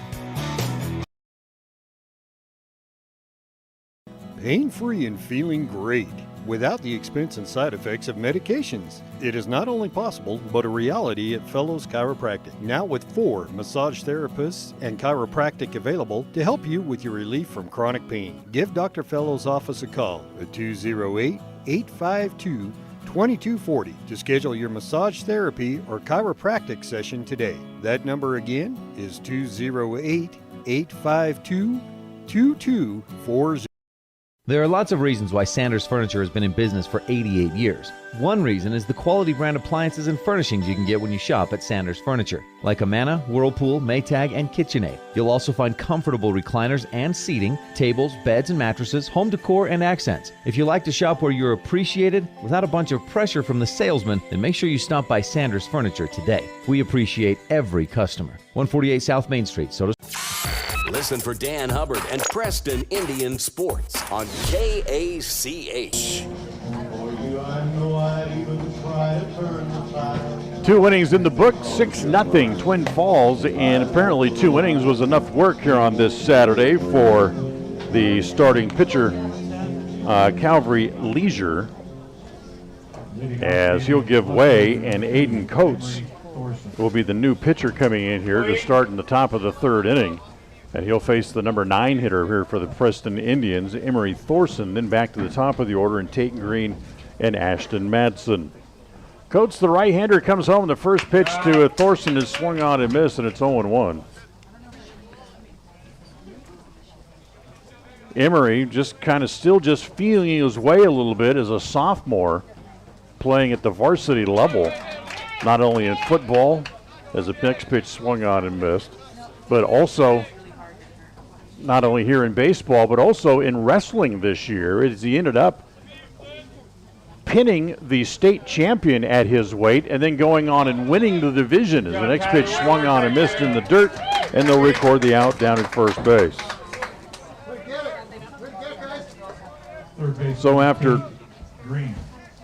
pain-free and feeling great without the expense and side effects of medications. It is not only possible, but a reality at Fellows Chiropractic. Now with 4 massage therapists and chiropractic available to help you with your relief from chronic pain. Give Dr. Fellows' office a call at 208-852-2240 to schedule your massage therapy or chiropractic session today. That number again is 208-852-2240. There are lots of reasons why Sanders Furniture has been in business for 88 years. One reason is the quality brand appliances and furnishings you can get when you shop at Sanders Furniture, like Amana, Whirlpool, Maytag, and KitchenAid. You'll also find comfortable recliners and seating, tables, beds and mattresses, home decor, and accents. If you like to shop where you're appreciated without a bunch of pressure from the salesman, then make sure you stop by Sanders Furniture today. We appreciate every customer. 148 South Main Street, Soda. Listen for Dan Hubbard and Preston Indian Sports on KACH. 2 innings in the book, 6-0 Twin Falls, and apparently 2 innings was enough work here on this Saturday for the starting pitcher, Calvary Leisure, as he'll give way, and Aiden Coates will be the new pitcher coming in here to start in the top of the 3rd inning. And he'll face the number 9 hitter here for the Preston Indians, Emery Thorson. Then back to the top of the order, and Tate Green and Ashton Madsen. Coates, the right-hander, comes home. The first pitch to Thorson is swung on and missed, and it's 0-1. Emery just kind of still just feeling his way a little bit as a sophomore, playing at the varsity level, not only in football, as the next pitch swung on and missed, but also not only here in baseball, but also in wrestling this year, as he ended up pinning the state champion at his weight and then going on and winning the division as the next pitch swung on and missed in the dirt, and they'll record the out down at first base. So after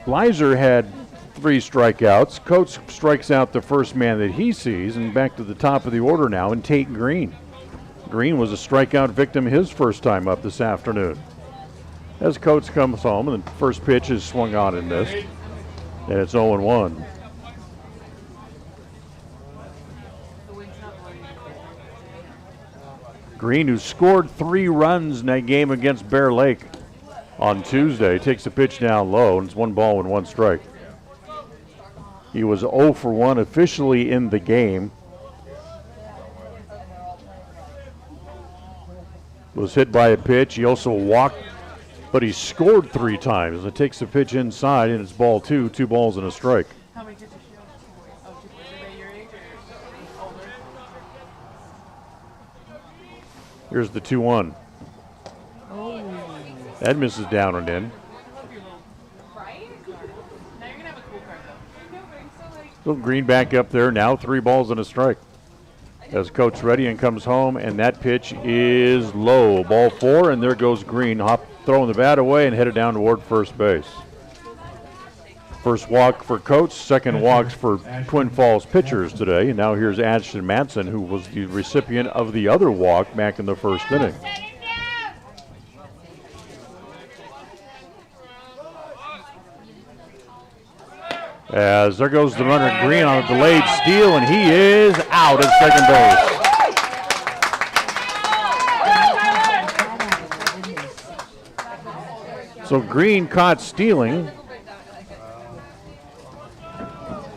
Leiser had 3 strikeouts, Coates strikes out the first man that he sees, and back to the top of the order now, and Tate Green. Green was a strikeout victim his first time up this afternoon. As Coates comes home, and the first pitch is swung on and missed, and it's 0-1. Green, who scored 3 runs in that game against Bear Lake on Tuesday, takes the pitch down low, and it's 1 ball and 1 strike. He was 0 for 1 officially in the game. Was hit by a pitch. He also walked, but he scored 3 times. It takes the pitch inside, and it's ball 2, 2 balls and a strike. Here's the 2-1. That misses down and in. So Green back up there now, 3 balls and a strike. As Coates ready and comes home, and that pitch is low. Ball 4, and there goes Green, throwing the bat away and headed down toward first base. First walk for Coates, second walks for Twin Falls pitchers today. And now here's Ashton Madsen, who was the recipient of the other walk back in the first inning. As there goes the runner Green on a delayed steal, and he is out at second base. So Green caught stealing.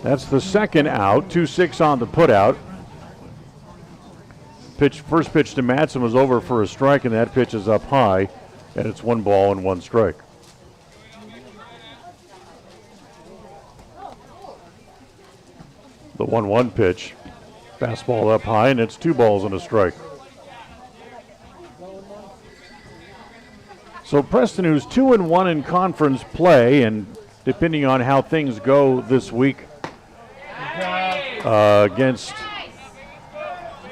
That's the second out, 2-6 on the putout. First pitch to Madsen was over for a strike, and that pitch is up high, and it's 1 ball and 1 strike. The 1-1 pitch, fastball up high, and it's 2 balls and a strike. So Preston, who's 2-1 in conference play, and depending on how things go this week against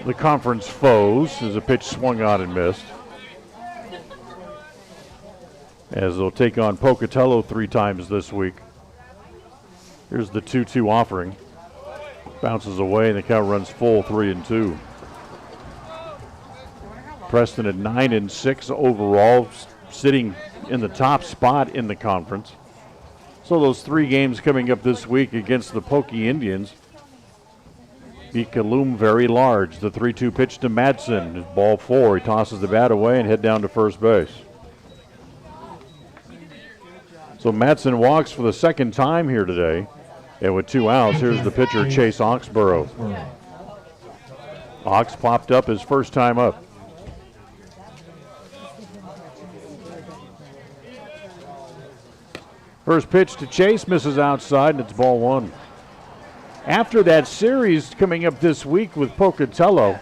the conference foes, as a pitch swung on and missed. As they'll take on Pocatello 3 times this week. Here's the 2-2 offering. Bounces away, and the count runs full, 3-2. Preston at 9-6 overall, sitting in the top spot in the conference. So those 3 games coming up this week against the Pokey Indians can loom very large. The 3-2 pitch to Madsen. Ball 4. He tosses the bat away and head down to first base. So Madsen walks for the second time here today. And with 2 outs, here's the pitcher, Chase Oxborough. Ox popped up his first time up. First pitch to Chase, misses outside, and it's ball 1. After that series coming up this week with Pocatello,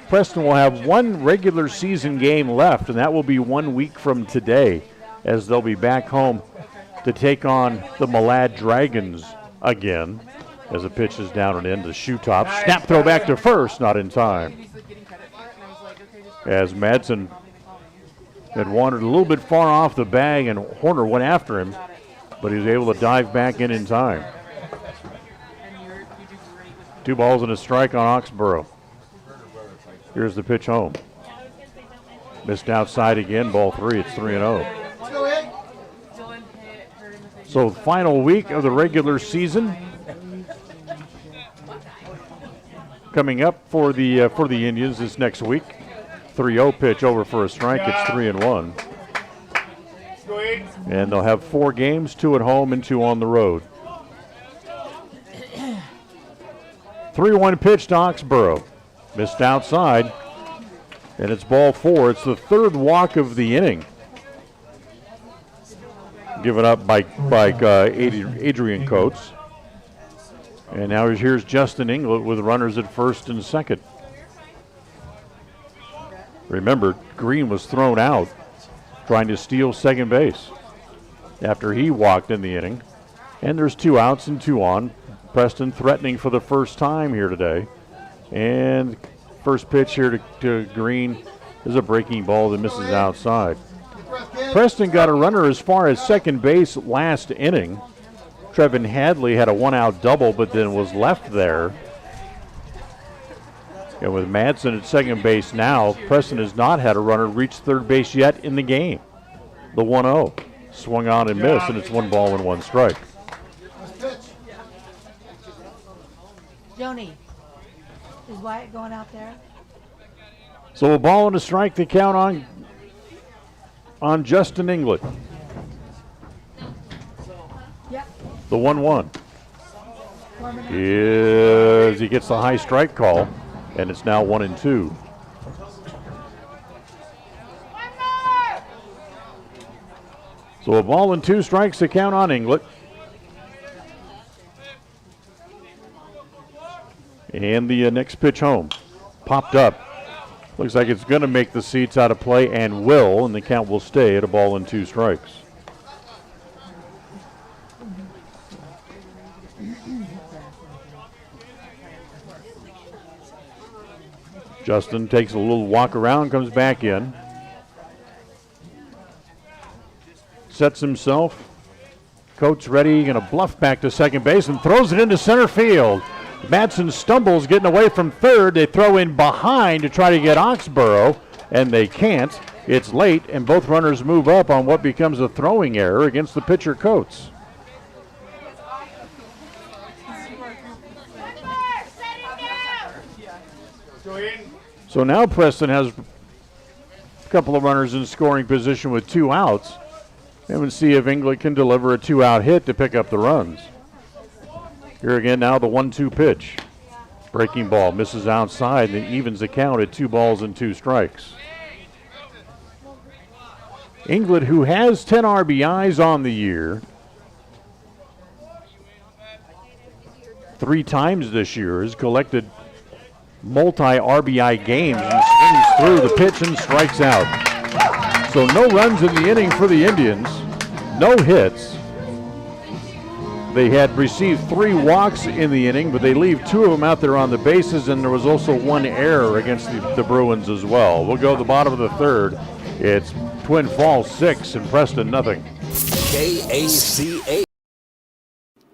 Preston will have 1 regular season game left, and that will be 1 week from today, as they'll be back home to take on the Malad Dragons again. As the pitch is down and in to shoe top. Snap throw back to first, not in time. As Madsen had wandered a little bit far off the bag, and Horner went after him, but he was able to dive back in time. 2 balls and a strike on Oxborough. Here's the pitch home. Missed outside again, ball 3. It's 3-0. So final week of the regular season coming up for the Indians this next week. 3-0 pitch over for a strike. It's 3-1. And they'll have 4 games, 2 at home and 2 on the road. 3-1 pitch to Oxborough. Missed outside. And it's ball 4. It's the 3rd walk of the inning. Given up by Adrian Coates. And now here's Justin Inglet with runners at first and second. Remember, Green was thrown out trying to steal second base after he walked in the inning. And there's 2 outs and 2 on. Preston threatening for the first time here today. And first pitch here to Green is a breaking ball that misses outside. Preston got a runner as far as second base last inning. Trevin Hadley had a 1-out double, but then was left there. And with Madsen at second base now, Preston has not had a runner reach third base yet in the game. The 1-0 swung on and missed, and it's 1 ball and 1 strike. Joni, is Wyatt going out there? So a ball and a strike to count on Justin Inglet. The 1-1 is he gets the high strike call, and it's now 1-2. So a ball and 2 strikes to count on Inglet. And the next pitch home popped up. Looks like it's going to make the seats out of play, and will, and the count will stay at a ball and 2 strikes. Justin takes a little walk around, comes back in. Sets himself. Coates ready, going to bluff back to second base and throws it into center field. Madsen stumbles getting away from third. They throw in behind to try to get Oxborough, and they can't. It's late, and both runners move up on what becomes a throwing error against the pitcher Coates. So now Preston has a couple of runners in scoring position with 2 outs. And we'll see if Inglet can deliver a 2-out hit to pick up the runs. Here again now the 1-2 pitch. Breaking ball misses outside and evens the count at 2 balls and 2 strikes. Inglet, who has 10 RBIs on the year, 3 times this year, has collected multi-RBI games and swings through the pitch and strikes out. So no runs in the inning for the Indians, no hits. They had received 3 walks in the inning, but they leave 2 of them out there on the bases, and there was also 1 error against the Bruins as well. We'll go to the bottom of the 3rd. It's Twin Falls 6 and Preston nothing. KACA.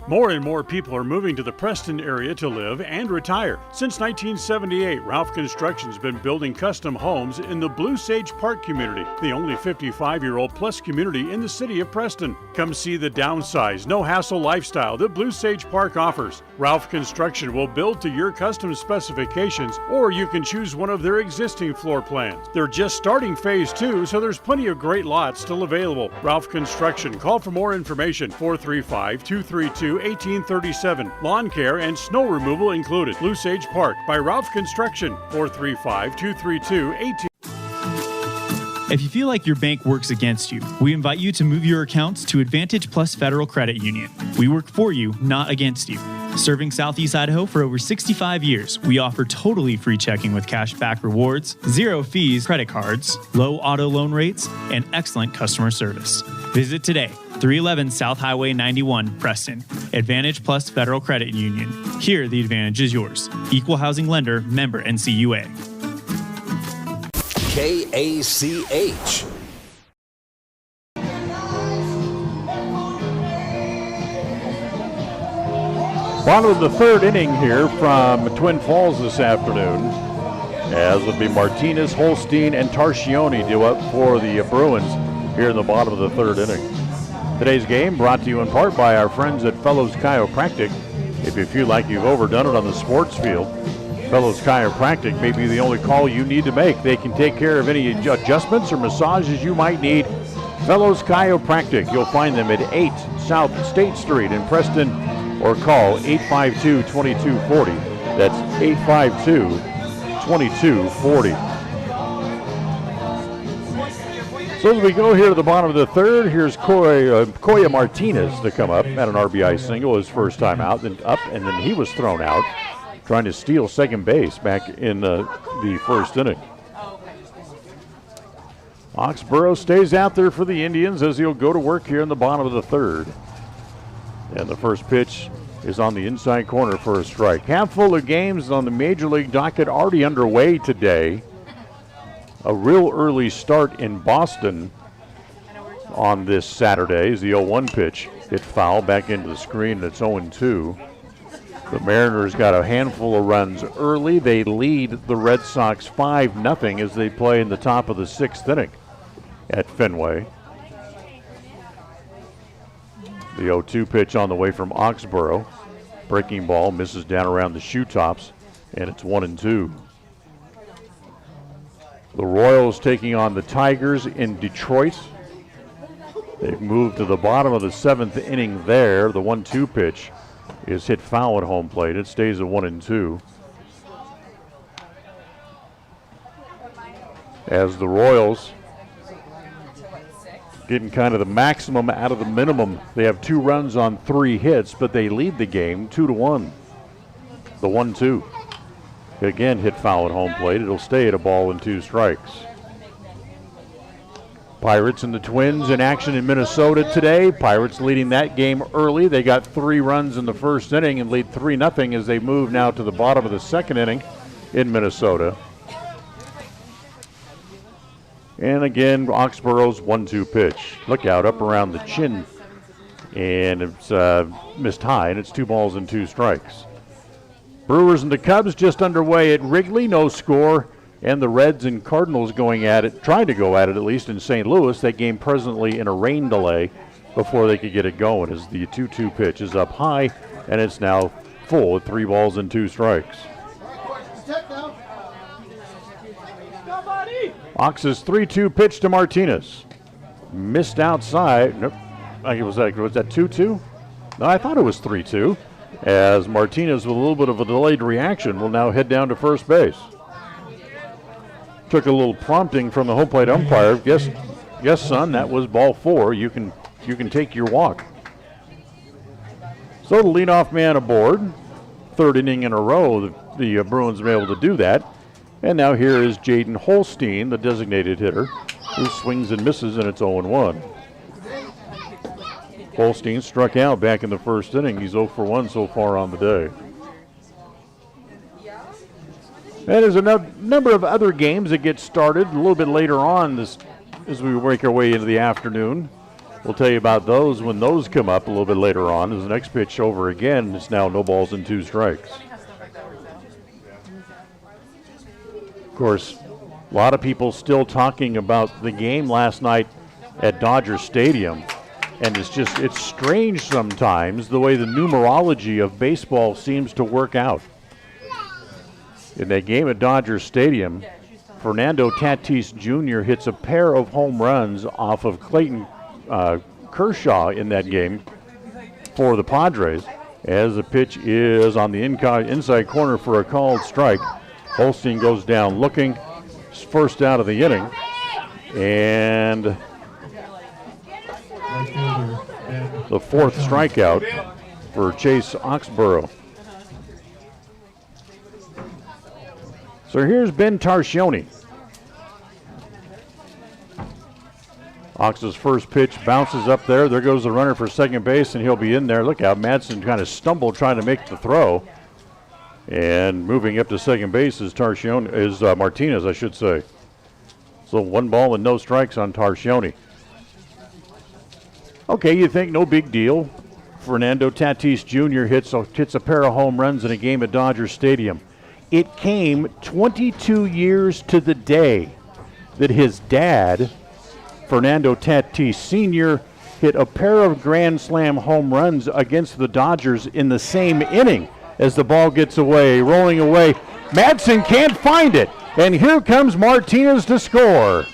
More and more people are moving to the Preston area to live and retire. Since 1978, Ralph Construction's been building custom homes in the Blue Sage Park community, the only 55-year-old plus community in the city of Preston. Come see the downsized, no-hassle lifestyle that Blue Sage Park offers. Ralph Construction will build to your custom specifications, or you can choose one of their existing floor plans. They're just starting phase 2, so there's plenty of great lots still available. Ralph Construction. Call for more information. 435-232-1837. Lawn care and snow removal included. Blue Sage Park by Ralph Construction. 435-232-1837. If you feel like your bank works against you, we invite you to move your accounts to Advantage Plus Federal Credit Union. We work for you, not against you. Serving Southeast Idaho for over 65 years, we offer totally free checking with cash back rewards, 0 fees credit cards, low auto loan rates, and excellent customer service. Visit today, 311 South Highway 91, Preston. Advantage Plus Federal Credit Union. Here, the advantage is yours. Equal housing lender, member NCUA. KACH. Bottom of the third inning here from Twin Falls this afternoon, as it'll be Martinez, Holstein, and Tarchioni due up for the Bruins here in the bottom of the third inning. Today's game brought to you in part by our friends at Fellows Chiropractic. If you feel like you've overdone it on the sports field, Fellows Chiropractic may be the only call you need to make. They can take care of any adjustments or massages you might need. Fellows Chiropractic. You'll find them at 8 South State Street in Preston, or call 852-2240. That's 852-2240. So as we go here to the bottom of the third, here's Koya Martinez to come up. Had an RBI single his first time out, then up, and then he was thrown out, trying to steal second base back in the first inning. Oxborough stays out there for the Indians as he'll go to work here in the bottom of the third. And the first pitch is on the inside corner for a strike. Half full of games on the Major League docket already underway today. A real early start in Boston on this Saturday as the 0-1 pitch hit foul back into the screen, and it's 0-2. The Mariners got a handful of runs early. They lead the Red Sox 5-0 as they play in the top of the sixth inning at Fenway. The 0-2 pitch on the way from Oxborough. Breaking ball misses down around the shoe tops, and it's 1-2. The Royals taking on the Tigers in Detroit. They've moved to the bottom of the seventh inning there. The 1-2 pitch is hit foul at home plate. It stays at 1-2. As the Royals getting kind of the maximum out of the minimum. They have 2 runs on 3 hits, but they lead the game 2-1. The 1-2. Again, hit foul at home plate. It'll stay at a ball and 2 strikes. Pirates and the Twins in action in Minnesota today. Pirates leading that game early. They got 3 runs in the first inning and lead 3-0 as they move now to the bottom of the second inning in Minnesota. And again, Oxborough's 1-2 pitch. Look out, up around the chin. And it's missed high, and it's 2 balls and 2 strikes. Brewers and the Cubs just underway at Wrigley, no score. And the Reds and Cardinals going at it, trying to go at it at least in St. Louis. That game presently in a rain delay before they could get it going as the 2-2 pitch is up high, and it's now full at 3 balls and 2 strikes. Ox's 3-2 pitch to Martinez. Missed outside. Nope. I think was that 2-2? No, I thought it was 3-2. As Martinez, with a little bit of a delayed reaction, will now head down to first base. Took a little prompting from the home plate umpire. Yes, son, that was ball 4. You can take your walk. So the leadoff man aboard. Third inning in a row, the Bruins have been able to do that. And now here is Jaden Holstein, the designated hitter, who swings and misses, and it's 0-1. Holstein struck out back in the first inning. He's 0 for 1 so far on the day. And there's a number of other games that get started a little bit later on this as we work our way into the afternoon. We'll tell you about those when those come up a little bit later on. As the next pitch over again, it's now no balls and 2 strikes. Of course, a lot of people still talking about the game last night at Dodger Stadium. And it's strange sometimes the way the numerology of baseball seems to work out. In that game at Dodger Stadium, Fernando Tatis Jr. hits a pair of home runs off of Clayton Kershaw in that game for the Padres. As the pitch is on the inside corner for a called strike, Holstein goes down looking, first out of the inning, and the 4th strikeout for Chase Oxborough. So here's Ben Tarcioni. Ox's first pitch bounces up there. There goes the runner for second base, and he'll be in there. Look out, Madsen kind of stumbled trying to make the throw. And moving up to second base is Martinez, I should say. So 1 ball and no strikes on Tarcioni. Okay, you think no big deal. Fernando Tatis Jr. hits a pair of home runs in a game at Dodger Stadium. It came 22 years to the day that his dad, Fernando Tatis Sr., hit a pair of Grand Slam home runs against the Dodgers in the same inning. As the ball gets away, rolling away, Madsen can't find it, and here comes Martinez to score.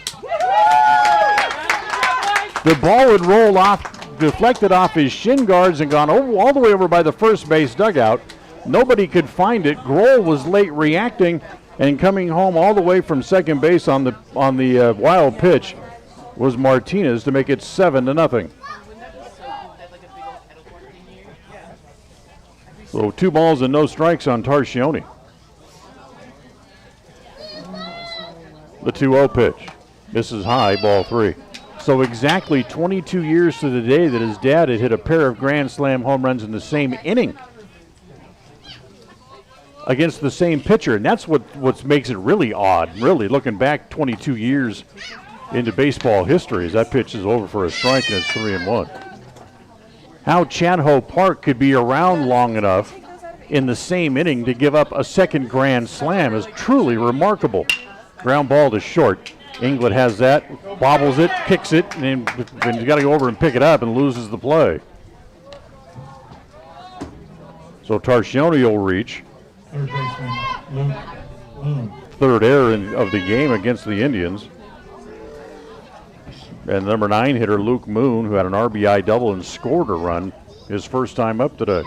The ball would roll off, deflected off his shin guards and gone all the way over by the first base dugout. Nobody could find it. Grohl was late reacting and coming home all the way from second base on the wild pitch was Martinez to make it 7-0. So 2 balls and no strikes on Tarcioni. The 2-0 pitch. Misses high, ball 3. So exactly 22 years to the day that his dad had hit a pair of Grand Slam home runs in the same inning against the same pitcher. And that's what makes it really odd, really, looking back 22 years into baseball history, as that pitch is over for a strike and it's 3-1. How Chan-Ho Park could be around long enough in the same inning to give up a second Grand Slam is truly remarkable. Ground ball to short. England has that, bobbles it, kicks it, and then he's got to go over and pick it up and loses the play. So Tarcioni will reach. Third baseman Luke Moon. Third error of the game against the Indians. And number 9 hitter Luke Moon, who had an RBI double and scored a run, his first time up today.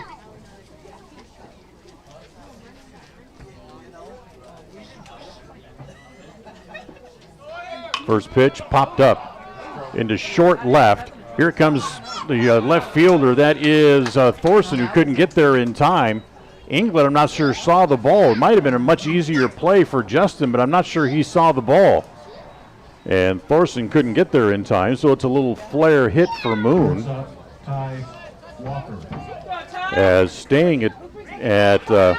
First pitch popped up into short left. Here comes the left fielder. That is Thorson, who couldn't get there in time. England, I'm not sure, saw the ball. It might have been a much easier play for Justin, but I'm not sure he saw the ball. And Thorson couldn't get there in time, so it's a little flare hit for Moon. Ty Walker. As staying at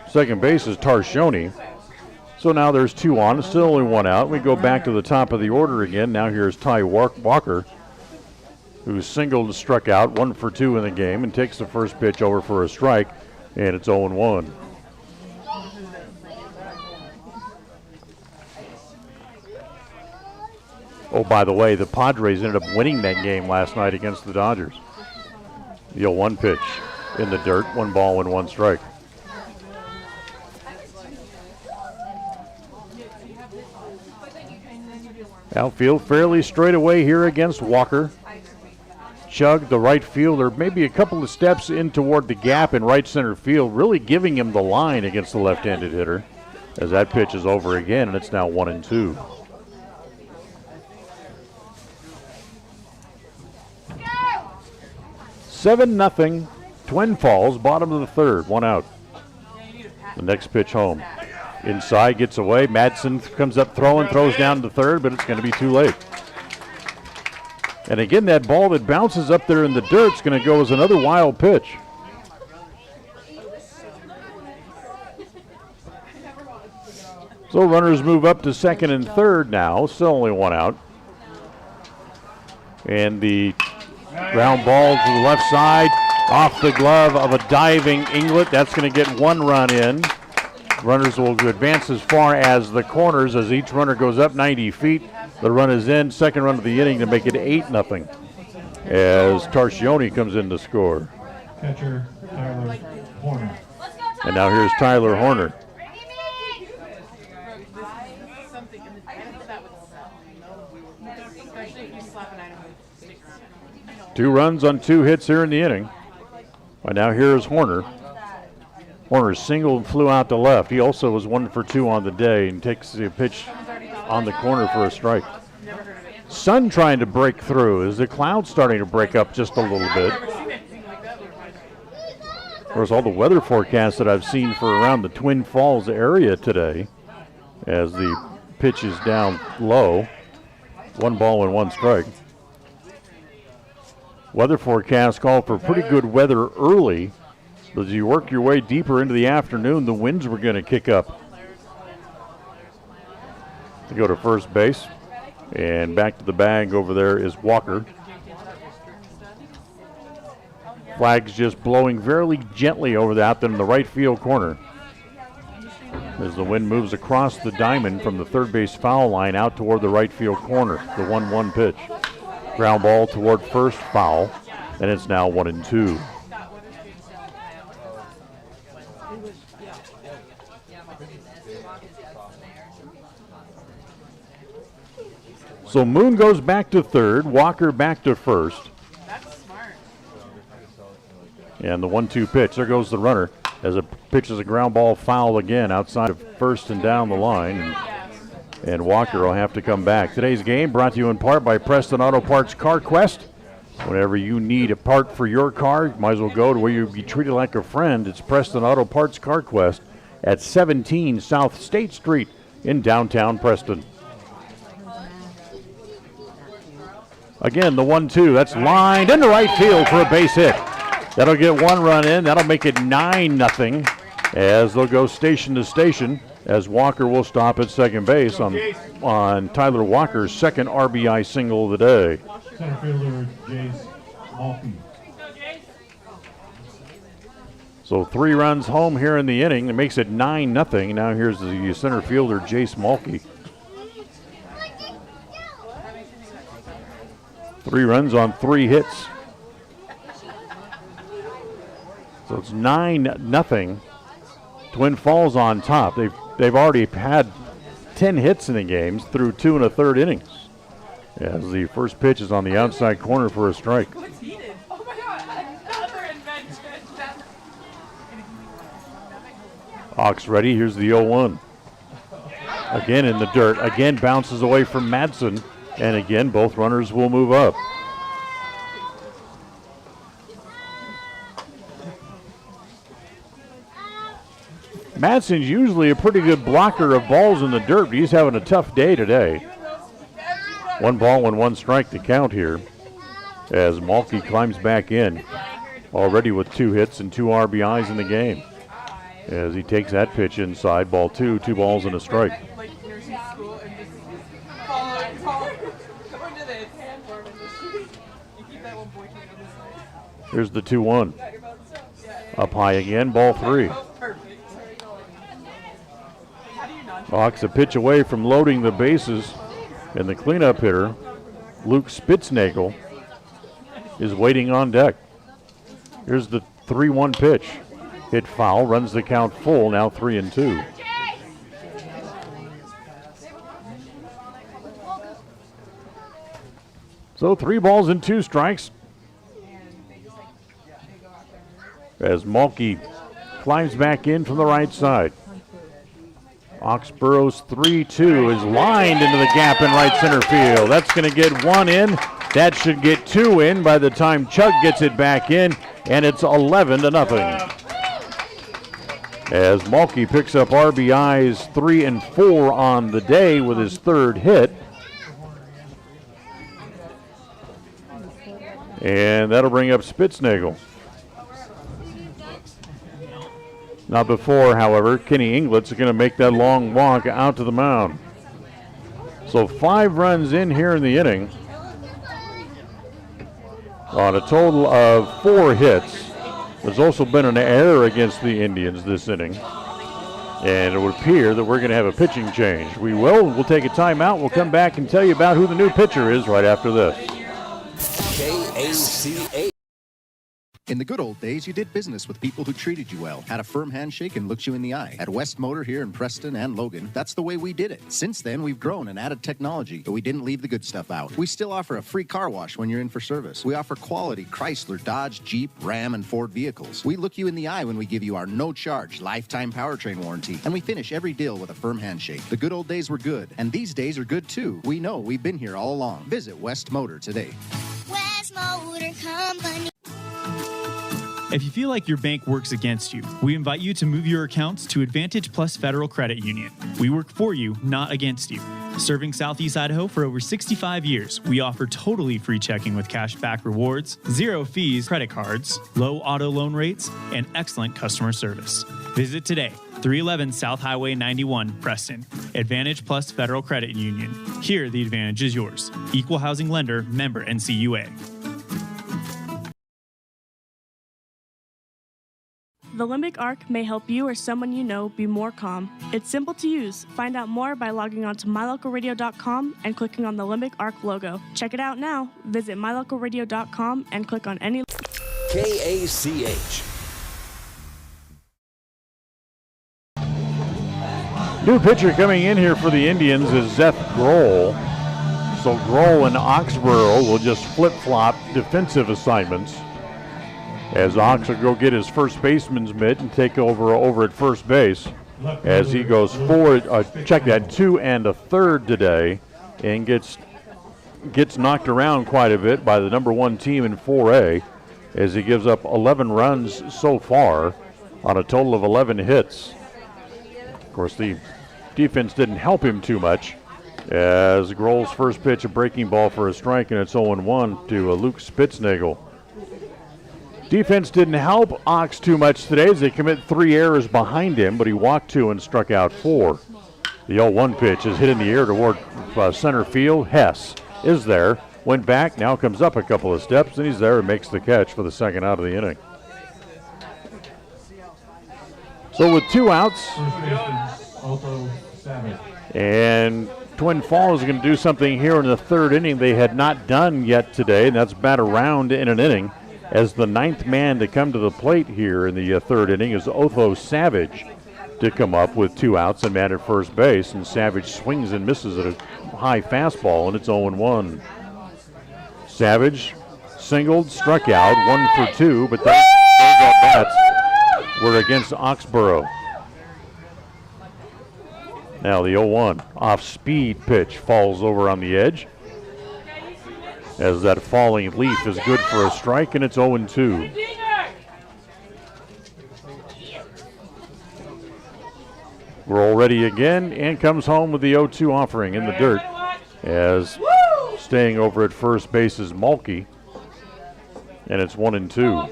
second base is Tarcioni. So now there's 2 on, still only 1 out. We go back to the top of the order again. Now here's Ty Walker, who singled and struck out, 1 for 2 in the game, and takes the first pitch over for a strike, and it's 0-1. Oh, by the way, the Padres ended up winning that game last night against the Dodgers. The 0-1 pitch in the dirt, 1 ball and 1 strike. Outfield fairly straight away here against Walker. Chug, the right fielder, maybe a couple of steps in toward the gap in right center field, really giving him the line against the left-handed hitter. As that pitch is over again, and it's now 1-2. Seven nothing. Twin Falls, bottom of the third, 1 out. The next pitch home. Inside, gets away. Madsen comes up throwing, throws down to third, but it's going to be too late. And again, that ball that bounces up there in the dirt is going to go as another wild pitch. So runners move up to second and third now. Still only 1 out. And the ground ball to the left side, off the glove of a diving Inglet. That's going to get 1 run in. Runners will advance as far as the corners as each runner goes up 90 feet. The run is in. Second run of the inning to make it 8-0 as Tarsioni comes in to score. Catcher, Tyler Horner. And now here's Tyler Horner. 2 runs on 2 hits here in the inning. Well, now here's Horner. Horner singled and flew out to left. He also was 1 for 2 on the day and takes the pitch on the corner for a strike. Sun trying to break through. Is the clouds starting to break up just a little bit? Of course, all the weather forecasts that I've seen for around the Twin Falls area today, as the pitch is down low. 1 ball and 1 strike. Weather forecasts call for pretty good weather early. As you work your way deeper into the afternoon, the winds were going to kick up. To go to first base. And back to the bag over there is Walker. Flag's just blowing very gently over that in the right field corner. As the wind moves across the diamond from the third base foul line out toward the right field corner. The 1-1 pitch. Ground ball toward first, foul. And it's now 1-2. So Moon goes back to third, Walker back to first. And the 1-2 pitch, there goes the runner as it pitches a ground ball foul again outside of first and down the line. And Walker will have to come back. Today's game brought to you in part by Preston Auto Parts Car Quest. Whenever you need a part for your car, you might as well go to where you'll be treated like a friend. It's Preston Auto Parts Car Quest at 17 South State Street in downtown Preston. Again, the 1-2, that's lined into right field for a base hit. That'll get 1 run in. That'll make it 9-0 as they'll go station to station as Walker will stop at second base on Tyler Walker's second RBI single of the day. Center fielder Jace Malky. So 3 runs home here in the inning. It makes it 9-0. Now here's the center fielder, Jace Malky. 3 runs on 3 hits. So it's 9-0. Twin Falls on top. They've already had 10 hits in the games through 2 1/3 innings. As the first pitch is on the outside corner for a strike. Hawks ready. Here's the 0-1. Again in the dirt. Again bounces away from Madsen. And again, both runners will move up. Madsen's usually a pretty good blocker of balls in the dirt, but he's having a tough day today. 1 ball and 1 strike to count here as Malky climbs back in, already with 2 hits and 2 RBIs in the game. As he takes that pitch inside, ball 2, 2 balls and a strike. Here's the 2-1. Up high again, ball 3. Hawks a pitch away from loading the bases, and the cleanup hitter, Luke Spitznagel, is waiting on deck. Here's the 3-1 pitch. Hit foul, runs the count full, now 3-2. So 3 balls and 2 strikes. As Malky climbs back in from the right side. Oxborough's 3-2 is lined into the gap in right center field. That's going to get 1 in. That should get 2 in by the time Chuck gets it back in, and it's 11-0. As Malky picks up RBIs 3 and 4 on the day with his 3rd hit. And that'll bring up Spitznagel. Not before, however, Kenny Inglet's going to make that long walk out to the mound. So 5 runs in here in the inning. on a total of 4 hits. There's also been an error against the Indians this inning. And it would appear that we're going to have a pitching change. We'll take a timeout. We'll come back and tell you about who the new pitcher is right after this. KACA. In the good old days, you did business with people who treated you well, had a firm handshake, and looked you in the eye. At West Motor here in Preston and Logan, that's the way we did it. Since then, we've grown and added technology, but we didn't leave the good stuff out. We still offer a free car wash when you're in for service. We offer quality Chrysler, Dodge, Jeep, Ram, and Ford vehicles. We look you in the eye when we give you our no-charge lifetime powertrain warranty, and we finish every deal with a firm handshake. The good old days were good, and these days are good too. We know we've been here all along. Visit West Motor today. West Motor Company. If you feel like your bank works against you, we invite you to move your accounts to Advantage Plus Federal Credit Union. We work for you, not against you. Serving Southeast Idaho for over 65 years, we offer totally free checking with cash back rewards, 0 fees credit cards, low auto loan rates, and excellent customer service. Visit today, 311 South Highway 91, Preston. Advantage Plus Federal Credit Union. Here, the advantage is yours. Equal housing lender, member NCUA. The Limbic Arc may help you or someone you know be more calm. It's simple to use. Find out more by logging on to mylocalradio.com and clicking on the Limbic Arc logo. Check it out now. Visit mylocalradio.com and click on any... KACH. New pitcher coming in here for the Indians is Zeth Grohl. So Grohl and Oxborough will just flip-flop defensive assignments, as Ox will go get his first baseman's mitt and take over at first base, as he goes forward, 2 and a third today, and gets knocked around quite a bit by the number 1 team in 4A, as he gives up 11 runs so far on a total of 11 hits. Of course, the defense didn't help him too much, as Grohl's first pitch, a breaking ball for a strike, and it's 0-1 to Luke Spitznagel. Defense didn't help Ox too much today as they commit 3 errors behind him, but he walked 2 and struck out 4. The 0-1 pitch is hit in the air toward center field. Hess is there, went back, now comes up a couple of steps, and he's there and makes the catch for the second out of the inning. So with 2 outs, and Twin Falls is going to do something here in the 3rd inning they had not done yet today, and that's bat around in an inning, as the 9th man to come to the plate here in the 3rd inning is Otho Savage to come up with 2 outs and man at first base, and Savage swings and misses at a high fastball, and it's 0-1. Savage singled, struck out, 1 for 2, but those at-bats were against Oxborough. Now the 0-1 off-speed pitch falls over on the edge, as that falling leaf is good for a strike, and it's 0-2. Roll ready again, and comes home with the 0-2 offering in the dirt, as staying over at first base is Mulkey, and it's 1-2.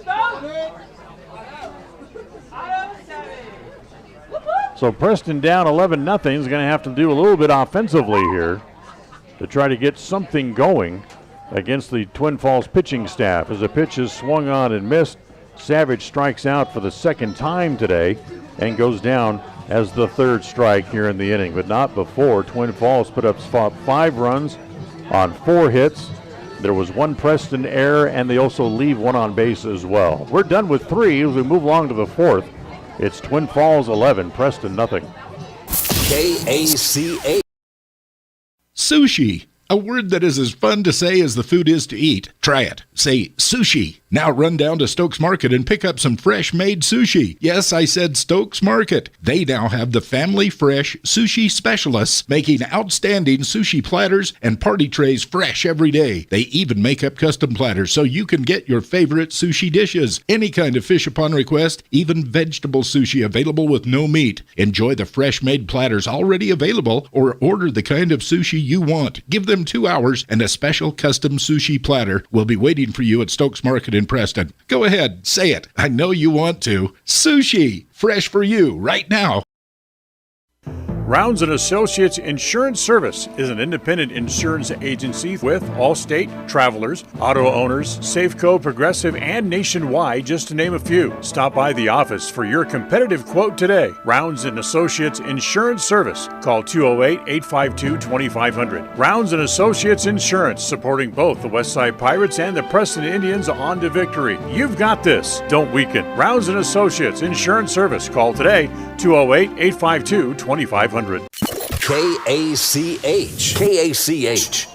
So Preston down 11-0 is going to have to do a little bit offensively here to try to get something going against the Twin Falls pitching staff. As the pitch is swung on and missed, Savage strikes out for the 2nd time today and goes down as the 3rd strike here in the inning, but not before. Twin Falls put up 5 runs on 4 hits. There was 1 Preston error, and they also leave 1 on base as well. We're done with 3 as we move along to the 4th. It's Twin Falls 11, Preston nothing. KACA. Sushi. A word that is as fun to say as the food is to eat. Try it. Say sushi. Now run down to Stokes Market and pick up some fresh-made sushi. Yes, I said Stokes Market. They now have the family fresh sushi specialists making outstanding sushi platters and party trays fresh every day. They even make up custom platters so you can get your favorite sushi dishes. Any kind of fish upon request, even vegetable sushi available with no meat. Enjoy the fresh-made platters already available or order the kind of sushi you want. Give them 2 hours and a special custom sushi platter will be waiting for you at Stokes Market in Preston. Go ahead, say it. I know you want to. Sushi, fresh for you right now. Rounds & Associates Insurance Service is an independent insurance agency with Allstate, Travelers, Auto Owners, Safeco, Progressive, and Nationwide, just to name a few. Stop by the office for your competitive quote today. Rounds & Associates Insurance Service. Call 208-852-2500. Rounds & Associates Insurance, supporting both the Westside Pirates and the Preston Indians on to victory. You've got this. Don't weaken. Rounds & Associates Insurance Service. Call today, 208-852-2500. KACH.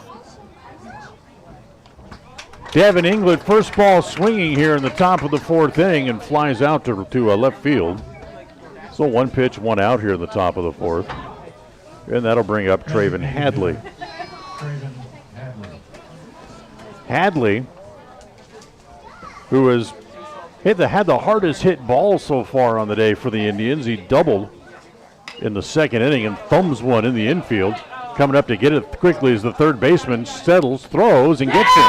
Devin England, first ball swinging here in the top of the fourth inning and flies out to left field. So one pitch, one out here in the top of the fourth. And that'll bring up Traven Hadley. Hadley, who has had the hardest hit ball so far on the day for the Indians. He doubled in the second inning and thumbs one in the infield. Coming up to get it quickly as the third baseman settles, throws, and gets him.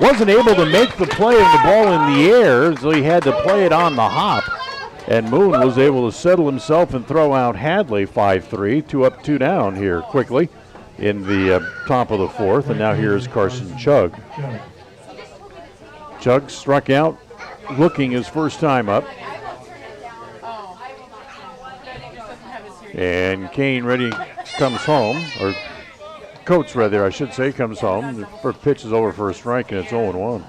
Wasn't able to make the play of the ball in the air, so he had to play it on the hop. And Moon was able to settle himself and throw out Hadley 5-3, 2 up, 2 down here quickly in the top of the fourth. And now here's Carson Chug. Chug struck out looking his first time up. And Kane Ready comes home, or Coates rather, I should say, comes home. The first pitch is over for a strike, and it's 0-1.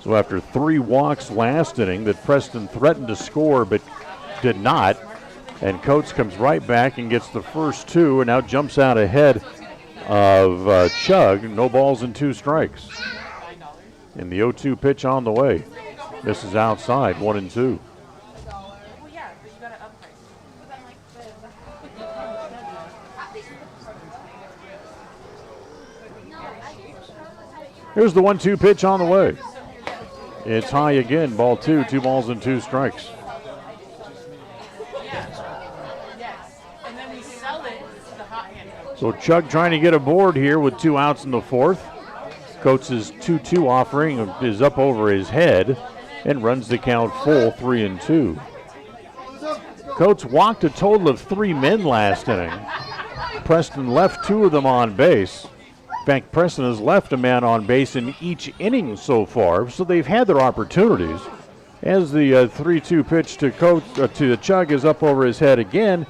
So after 3 walks last inning that Preston threatened to score but did not, and Coates comes right back and gets the first 2 and now jumps out ahead of Chug. No balls and 2 strikes. And the 0-2 pitch on the way. Misses outside, 1-2. Here's the 1-2 pitch on the way. It's high again, ball 2, 2 balls and 2 strikes. So Chug trying to get aboard here with 2 outs in the fourth. Coates' 2-2 offering is up over his head and runs the count full, 3-2. Coates walked a total of 3 men last inning. Preston left 2 of them on base. In fact, Preston has left a man on base in each inning so far, so they've had their opportunities. As the 3-2 pitch to Coates, to the Chug is up over his head again,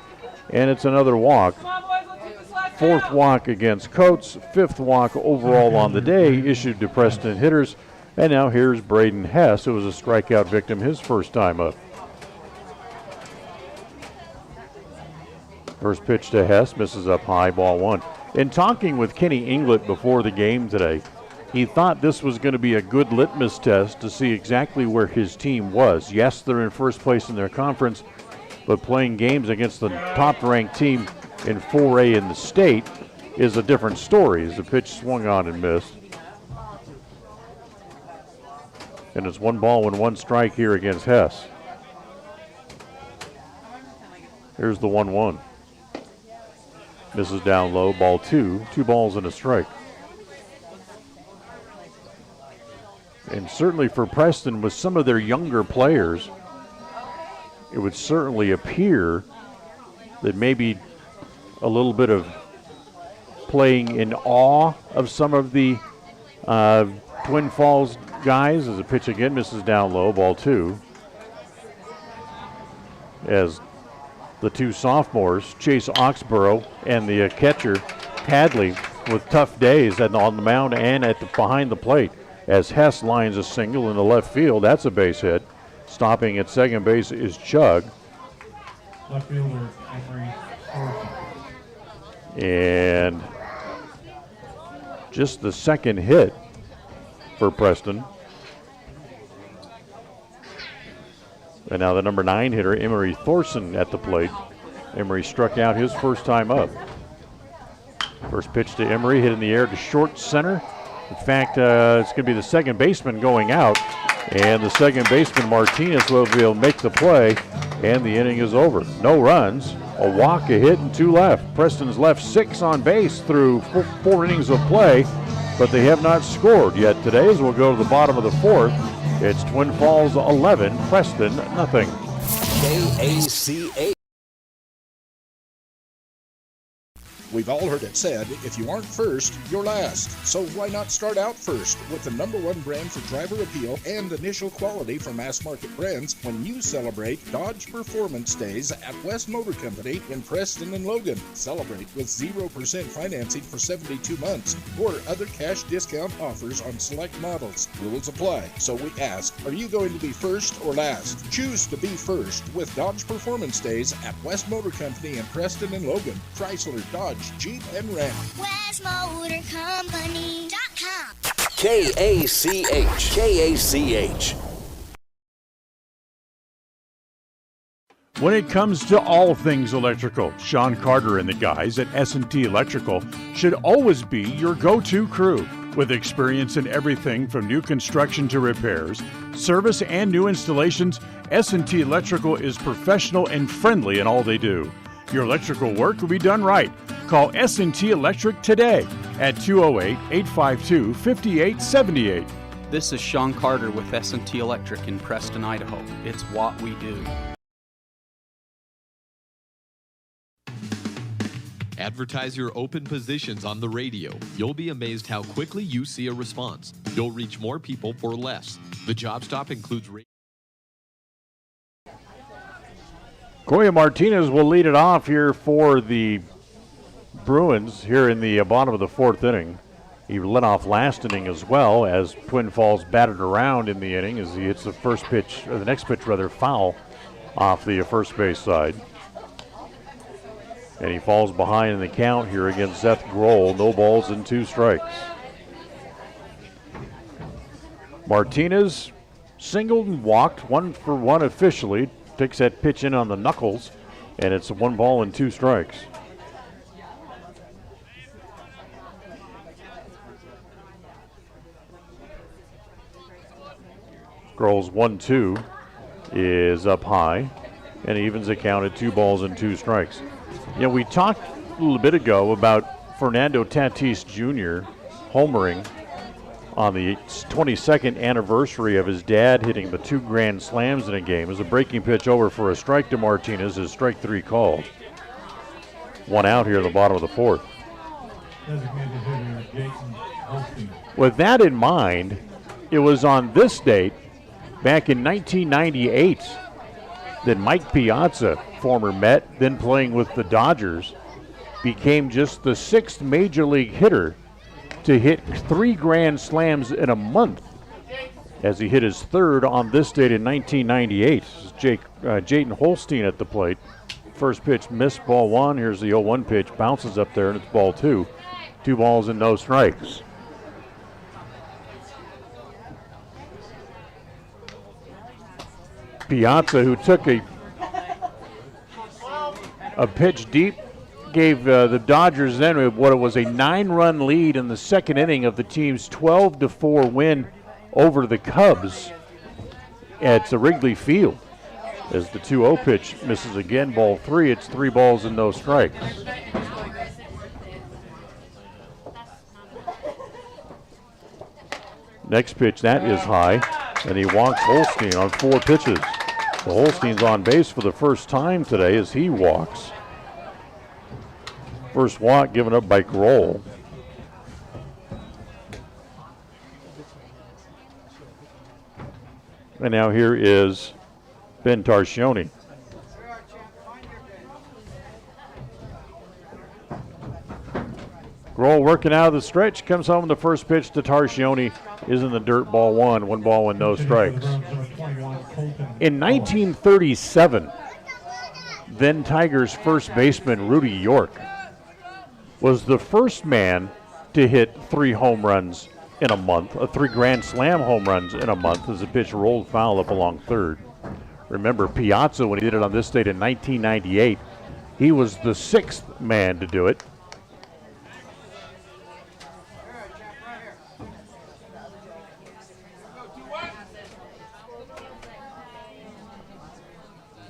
and it's another walk. 4th walk against Coates, 5th walk overall on the day issued to Preston hitters. And now here's Braden Hess, who was a strikeout victim his first time up. First pitch to Hess, misses up high, ball 1. In talking with Kenny Englert before the game today, he thought this was going to be a good litmus test to see exactly where his team was. Yes, they're in first place in their conference, but playing games against the top-ranked team in 4A in the state is a different story, as the pitch swung on and missed. And it's 1 ball and 1 strike here against Hess. Here's the 1-1. Misses down low, ball 2, 2 balls and a strike. And certainly for Preston, with some of their younger players, it would certainly appear that maybe a little bit of playing in awe of some of the Twin Falls guys. As a pitch again misses down low, ball 2. As the 2 sophomores, Chase Oxborough and the catcher Hadley, with tough days on the mound and behind the plate. As Hess lines a single in the left field, that's a base hit. Stopping at second base is Chug. Left fielder Emery Thornton. And just the second hit for Preston. And now the number 9 hitter, Emery Thorson, at the plate. Emery struck out his first time up. First pitch to Emery, hit in the air to short center. In fact, it's going to be the second baseman going out. And the second baseman, Martinez, will be able to make the play. And the inning is over. No runs, a walk, a hit, and 2 left. Preston's left 6 on base through 4 innings of play, but they have not scored yet today. As we'll go to the bottom of the fourth, it's Twin Falls 11, Preston nothing. KACH. We've all heard it said, if you aren't first, you're last. So why not start out first with the #1 brand for driver appeal and initial quality for mass market brands when you celebrate Dodge Performance Days at West Motor Company in Preston and Logan. Celebrate with 0% financing for 72 months or other cash discount offers on select models. Rules apply. So we ask, are you going to be first or last? Choose to be first with Dodge Performance Days at West Motor Company in Preston and Logan. Chrysler, Dodge, Jeep, and Ram. WestMotorCompany.com. KACH. KACH. When it comes to all things electrical, Sean Carter and the guys at S&T Electrical should always be your go-to crew. With experience in everything from new construction to repairs, service, and new installations, S&T Electrical is professional and friendly in all they do. Your electrical work will be done right. Call S&T Electric today at 208-852-5878. This is Sean Carter with S&T Electric in Preston, Idaho. It's what we do. Advertise your open positions on the radio. You'll be amazed how quickly you see a response. You'll reach more people for less. The job stop includes Goya Martinez will lead it off here for the Bruins here in the bottom of the 4th inning. He led off last inning as well as Twin Falls batted around in the inning as he hits the first pitch, or the next pitch rather, foul off the first base side. And he falls behind in the count here against Seth Grohl. No balls and 2 strikes. Martinez singled and walked, 1 for 1 officially. Takes that pitch in on the knuckles, and it's 1 ball and 2 strikes. Grohl's 1-2 is up high, and evens the count at 2 balls and 2 strikes. You know, we talked a little bit ago about Fernando Tatis Jr. homering on the 22nd anniversary of his dad hitting the 2 grand slams in a game. It was a breaking pitch over for a strike to Martinez, is strike 3 called. 1 out here in the bottom of the 4th. Designated hitter Jason Holstein. With that in mind, it was on this date, back in 1998, that Mike Piazza, former Met, then playing with the Dodgers, became just the 6th major league hitter to hit 3 grand slams in a month, as he hit his 3rd on this date in 1998. Jayton Holstein at the plate. First pitch missed, ball 1. Here's the 0-1 pitch, bounces up there, and it's ball 2. 2 balls and no strikes. Piazza, who took a pitch deep, gave the Dodgers then what it was a 9-run lead in the 2nd inning of the team's 12-4 win over the Cubs at Wrigley Field. As the 2-0 pitch misses again, ball 3, it's 3 balls and no strikes. Next pitch, that is high, and he walks Holstein on 4 pitches. The Holstein's on base for the first time today as he walks. First walk given up by Grohl. And now here is Ben Tarcioni. Grohl working out of the stretch, comes home. The first pitch to Tarcioni is in the dirt, ball 1. 1 ball and no strikes. In 1937, then Tigers first baseman Rudy York was the first man to hit 3 home runs in a month, 3 grand slam home runs in a month, as the pitch rolled foul up along 3rd. Remember, Piazza, when he did it on this date in 1998, he was the 6th man to do it.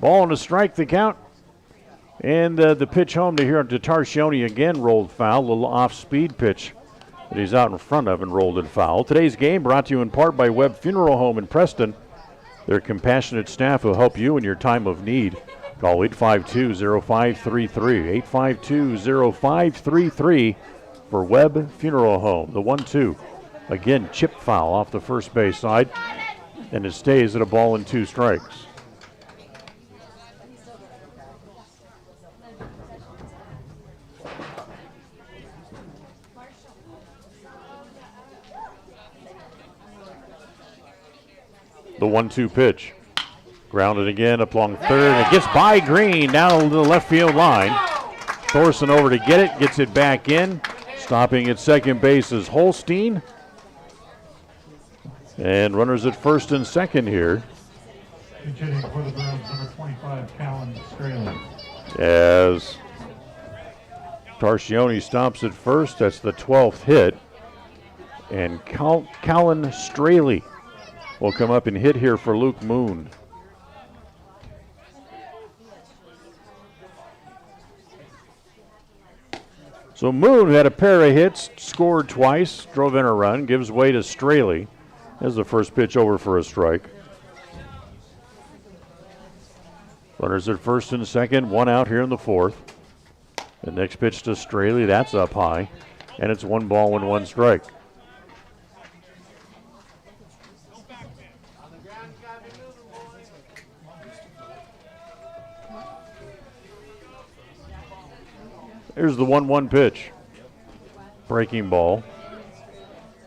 Ball and a strike, the count. And the pitch home to Tarcioni again rolled foul. A little off-speed pitch that he's out in front of and rolled it foul. Today's game brought to you in part by Webb Funeral Home in Preston. Their compassionate staff will help you in your time of need. Call 852-0533, 852-0533 for Webb Funeral Home. The 1-2. Again, chip foul off the first base side, and it stays at a ball and 2 strikes. The 1-2 pitch. Grounded again up along third. It gets by Green down to the left field line. Thorson over to get it. Gets it back in. Stopping at second base is Holstein. And runners at first and second here. Hitting for the Bruins, number 25, Callan Straley. As Tarsioni stops at first. That's the 12th hit. And Callan Straley will come up and hit here for Luke Moon. So Moon had a pair of hits, scored twice, drove in a run, gives way to Straley as the first pitch over for a strike. Runners at first and second, 1 out here in the 4th. The next pitch to Straley, that's up high, and it's 1 ball and 1 strike. Here's the 1-1 pitch. Breaking ball.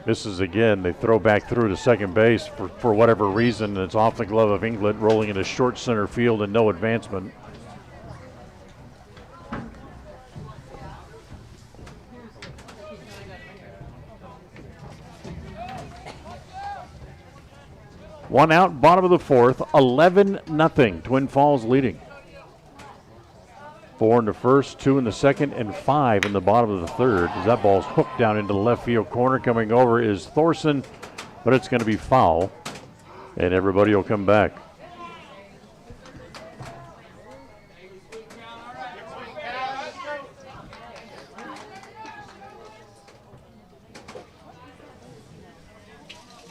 Misses again. They throw back through to second base for whatever reason. It's off the glove of England, rolling into short center field and no advancement. One out, bottom of the 4th, 11-0. Twin Falls leading. 4 in the first, 2 in the second, and 5 in the bottom of the 3rd. As that ball's hooked down into the left field corner. Coming over is Thorson, but it's going to be foul, and everybody will come back.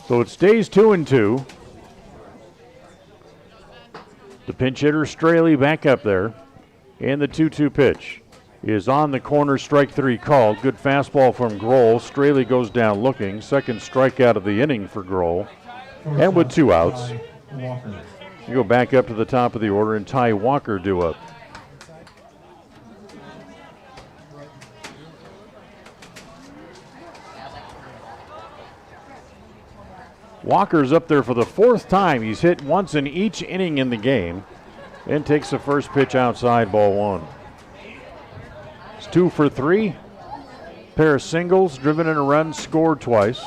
So it stays 2-2. The pinch hitter Straley back up there. And the 2-2 pitch is on the corner, strike 3 called. Good fastball from Grohl. Straley goes down looking. Second strikeout of the inning for Grohl. And with 2 outs, you go back up to the top of the order and Ty Walker due up. Walker's up there for the 4th time. He's hit once in each inning in the game. And takes the first pitch outside, ball 1. It's 2 for 3. Pair of singles, driven in a run, scored twice.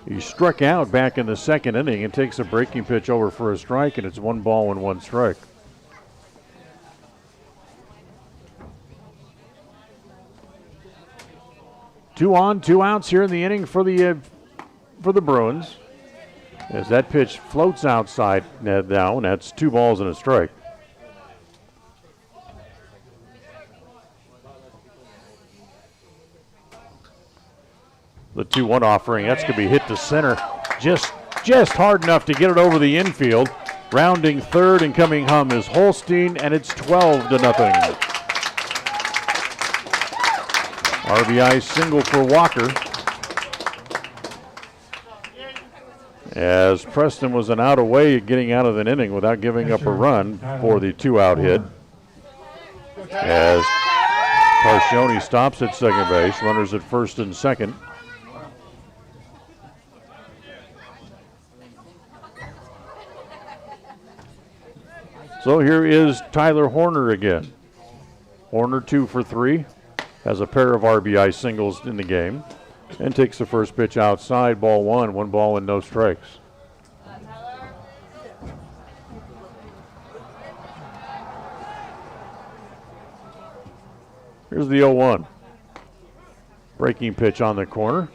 He struck out back in the 2nd inning and takes a breaking pitch over for a strike, and it's 1 ball and 1 strike. Two on, 2 outs here in the inning for the Bruins. As that pitch floats outside now, and that's 2 balls and a strike. The 2-1 offering, that's going to be hit to center. Just hard enough to get it over the infield. Rounding third and coming home is Holstein, and it's 12-0. RBI single for Walker. As Preston was an out away getting out of an inning without giving up a run for the 2-out hit. As Tarsioni stops at second base, runners at first and second. So here is Tyler Horner again. Horner 2 for 3, has a pair of RBI singles in the game. And takes the first pitch outside, ball 1, 1 ball and no strikes. Here's the 0-1. Breaking pitch on the corner.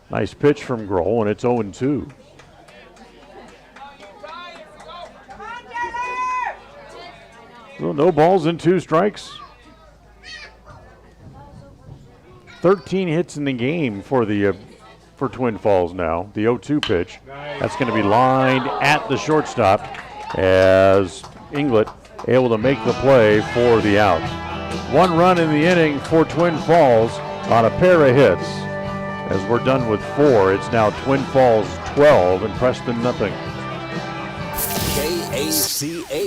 Nice pitch from Grohl, and it's 0-2. So no balls and 2 strikes. 13 hits in the game for Twin Falls now. The 0-2 pitch. That's going to be lined at the shortstop as Inglet able to make the play for the out. 1 run in the inning for Twin Falls on a pair of hits. As we're done with 4, it's now Twin Falls 12 and Preston nothing. KACA.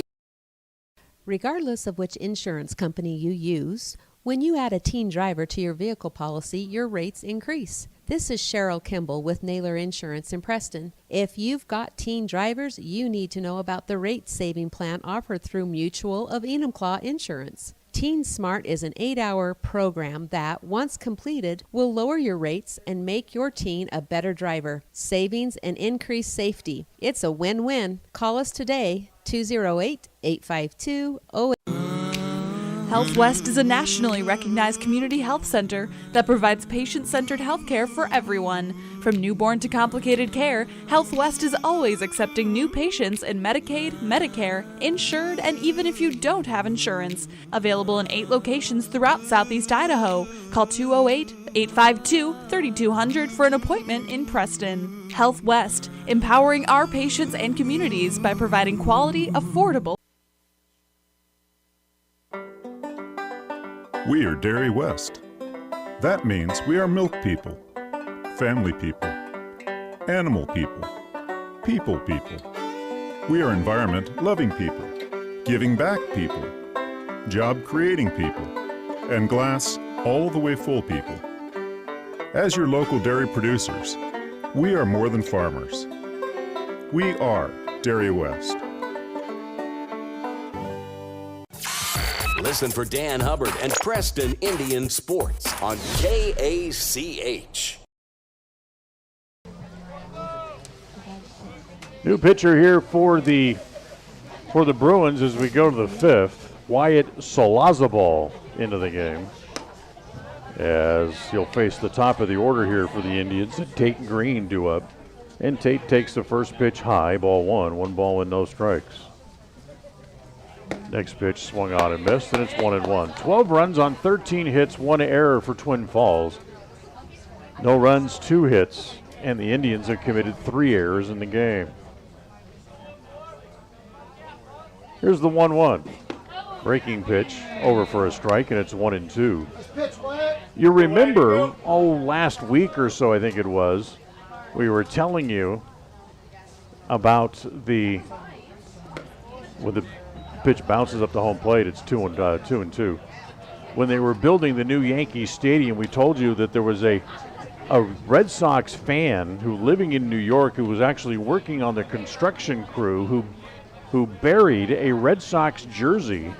Regardless of which insurance company you use, when you add a teen driver to your vehicle policy, your rates increase. This is Cheryl Kimball with Naylor Insurance in Preston. If you've got teen drivers, you need to know about the rate-saving plan offered through Mutual of Enumclaw Insurance. Teen Smart is an 8-hour program that, once completed, will lower your rates and make your teen a better driver. Savings and increased safety. It's a win-win. Call us today, 208-852-08. Health West is a nationally recognized community health center that provides patient-centered health care for everyone. From newborn to complicated care, Health West is always accepting new patients in Medicaid, Medicare, insured, and even if you don't have insurance. Available in 8 locations throughout Southeast Idaho. Call 208-852-3200 for an appointment in Preston. Health West, empowering our patients and communities by providing quality, affordable. We are Dairy West. That means we are milk people, family people, animal people, people people. We are environment-loving people, giving back people, job-creating people, and glass all the way full people. As your local dairy producers, we are more than farmers. We are Dairy West. Listen for Dan Hubbard and Preston Indian Sports on KACH. New pitcher here for the Bruins as we go to the 5th. Wyatt Solazabal into the game, as he'll face the top of the order here for the Indians. Tate Green due up, and Tate takes the first pitch high, ball 1, 1 ball and no strikes. Next pitch swung on and missed, and it's 1-1. 12 runs on 13 hits, 1 error for Twin Falls. No runs, 2 hits, and the Indians have committed 3 errors in the game. Here's the 1-1. Breaking pitch, over for a strike, and it's 1-2. You remember, last week or so, I think it was, we were telling you about when the pitch bounces up the home plate, it's 2-2. When they were building the new Yankee Stadium, we told you that there was a Red Sox fan who living in New York who was actually working on the construction crew who buried a Red Sox jersey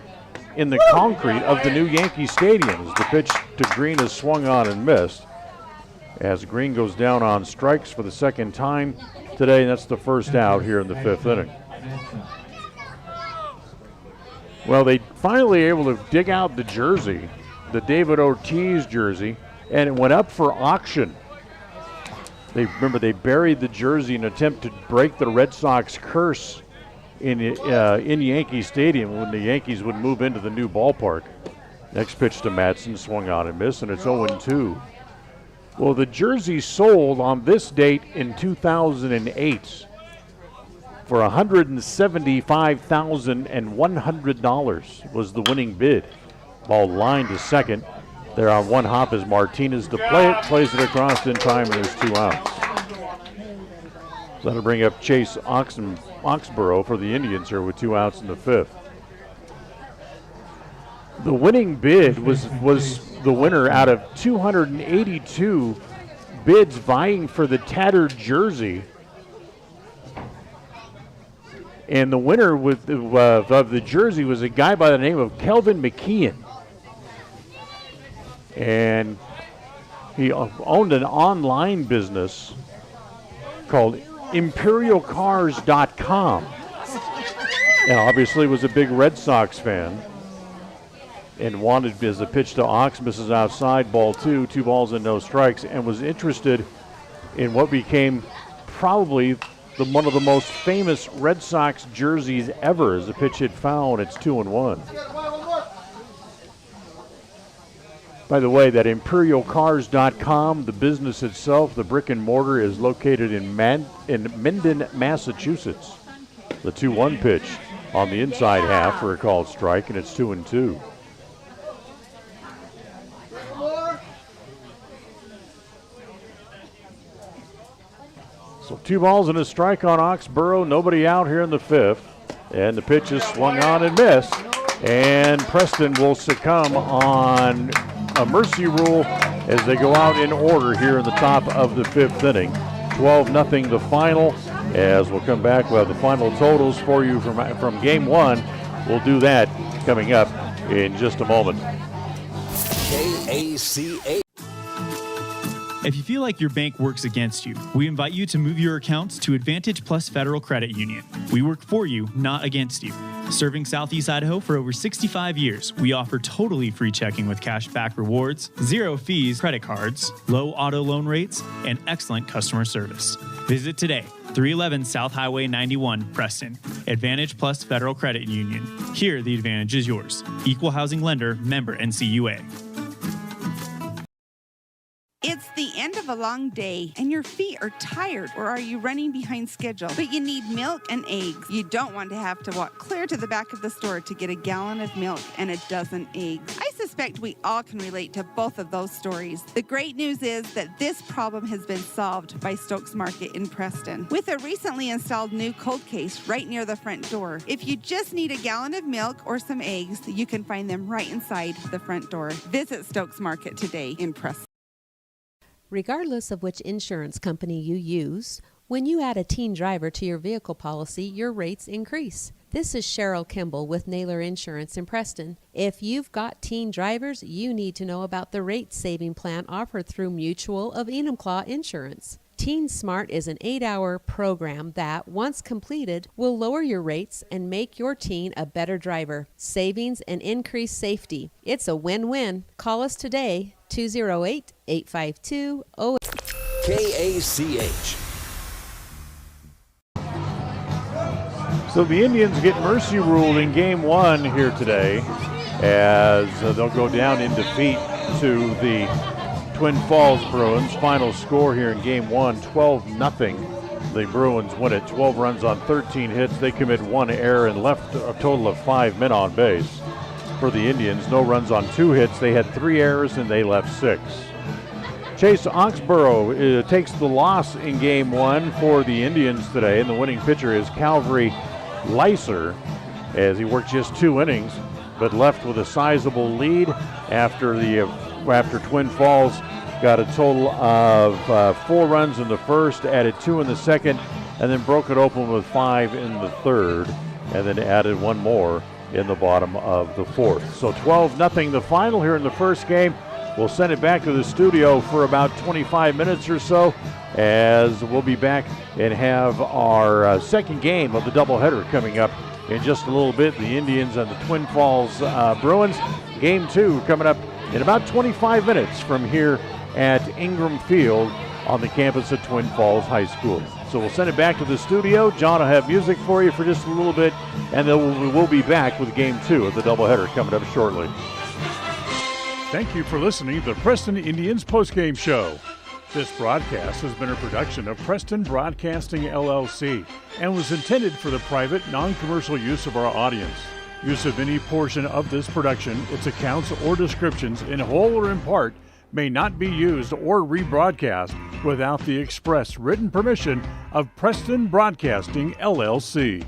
in the concrete of the new Yankee Stadium. As the pitch to Green is swung on and missed, as Green goes down on strikes for the second time today, and that's the first out here in the 5th inning. Well, they finally able to dig out the jersey, the David Ortiz jersey, and it went up for auction. They buried the jersey in an attempt to break the Red Sox curse in Yankee Stadium when the Yankees would move into the new ballpark. Next pitch to Madsen, swung on and missed, and it's 0-2. Well, the jersey sold on this date in 2008 for $175,100 was the winning bid. Ball lined to second. There on one hop is Martinez to play it, plays it across in time, and there's 2 outs. That'll bring up Chase Oxborough for the Indians here with 2 outs in the 5th. The winning bid was the winner out of 282 bids vying for the tattered jersey. And the winner of the jersey was a guy by the name of Kelvin McKeon. And he owned an online business called ImperialCars.com. And obviously was a big Red Sox fan. And wanted, as the pitch to Ox misses outside, ball 2, 2 balls and no strikes, and was interested in what became probably one of the most famous Red Sox jerseys ever. As the pitch hit foul, and it's 2-1. By the way, that ImperialCars.com, the business itself, the brick and mortar, is located in Mendon, Massachusetts. The 2-1 pitch on the inside half for a called strike, and it's 2-2. So 2 balls and a strike on Oxborough. Nobody out here in the 5th. And the pitch is swung on and missed. And Preston will succumb on a mercy rule as they go out in order here in the top of the 5th inning. 12-0 the final. As we'll come back, we'll have the final totals for you from game 1. We'll do that coming up in just a moment. KACA. If you feel like your bank works against you, we invite you to move your accounts to Advantage Plus Federal Credit Union. We work for you, not against you. Serving Southeast Idaho for over 65 years, we offer totally free checking with cash back rewards, 0 fees credit cards, low auto loan rates, and excellent customer service. Visit today, 311 South Highway 91, Preston. Advantage Plus Federal Credit Union. Here, the advantage is yours. Equal housing lender, member NCUA. It's the end of a long day and your feet are tired, or are you running behind schedule? But you need milk and eggs. You don't want to have to walk clear to the back of the store to get a gallon of milk and a dozen eggs. I suspect we all can relate to both of those stories. The great news is that this problem has been solved by Stokes Market in Preston with a recently installed new cold case right near the front door. If you just need a gallon of milk or some eggs, you can find them right inside the front door. Visit Stokes Market today in Preston. Regardless of which insurance company you use, when you add a teen driver to your vehicle policy, your rates increase. This is Cheryl Kimball with Naylor Insurance in Preston. If you've got teen drivers, you need to know about the rate-saving plan offered through Mutual of Enumclaw Insurance. Teen Smart is an 8-hour program that, once completed, will lower your rates and make your teen a better driver. Savings and increased safety. It's a win-win. Call us today, 208-852-08. KACH. So the Indians get mercy ruled in game 1 here today as they'll go down in defeat to the Twin Falls Bruins. Final score here in game 1, 12-0. The Bruins win it, 12 runs on 13 hits. They commit 1 error and left a total of 5 men on base. For the Indians, no runs on 2 hits. They had 3 errors and they left 6. Chase Oxborough takes the loss in game 1 for the Indians today, and the winning pitcher is Calvary Lyser, as he worked just 2 innings, but left with a sizable lead after Twin Falls got a total of 4 runs in the first, added 2 in the second, and then broke it open with 5 in the third, and then added 1 more in the bottom of the fourth. So 12-0 the final here in the first game. We'll send it back to the studio for about 25 minutes or so, as we'll be back and have our second game of the doubleheader coming up in just a little bit. The Indians and the Twin Falls Bruins. Game 2 coming up in about 25 minutes from here at Ingram Field on the campus of Twin Falls High School. So we'll send it back to the studio. John will have music for you for just a little bit, and then we will be back with Game 2 of the doubleheader coming up shortly. Thank you for listening to the Preston Indians postgame show. This broadcast has been a production of Preston Broadcasting, LLC, and was intended for the private, non-commercial use of our audience. Use of any portion of this production, its accounts or descriptions, in whole or in part, may not be used or rebroadcast without the express written permission of Preston Broadcasting, LLC.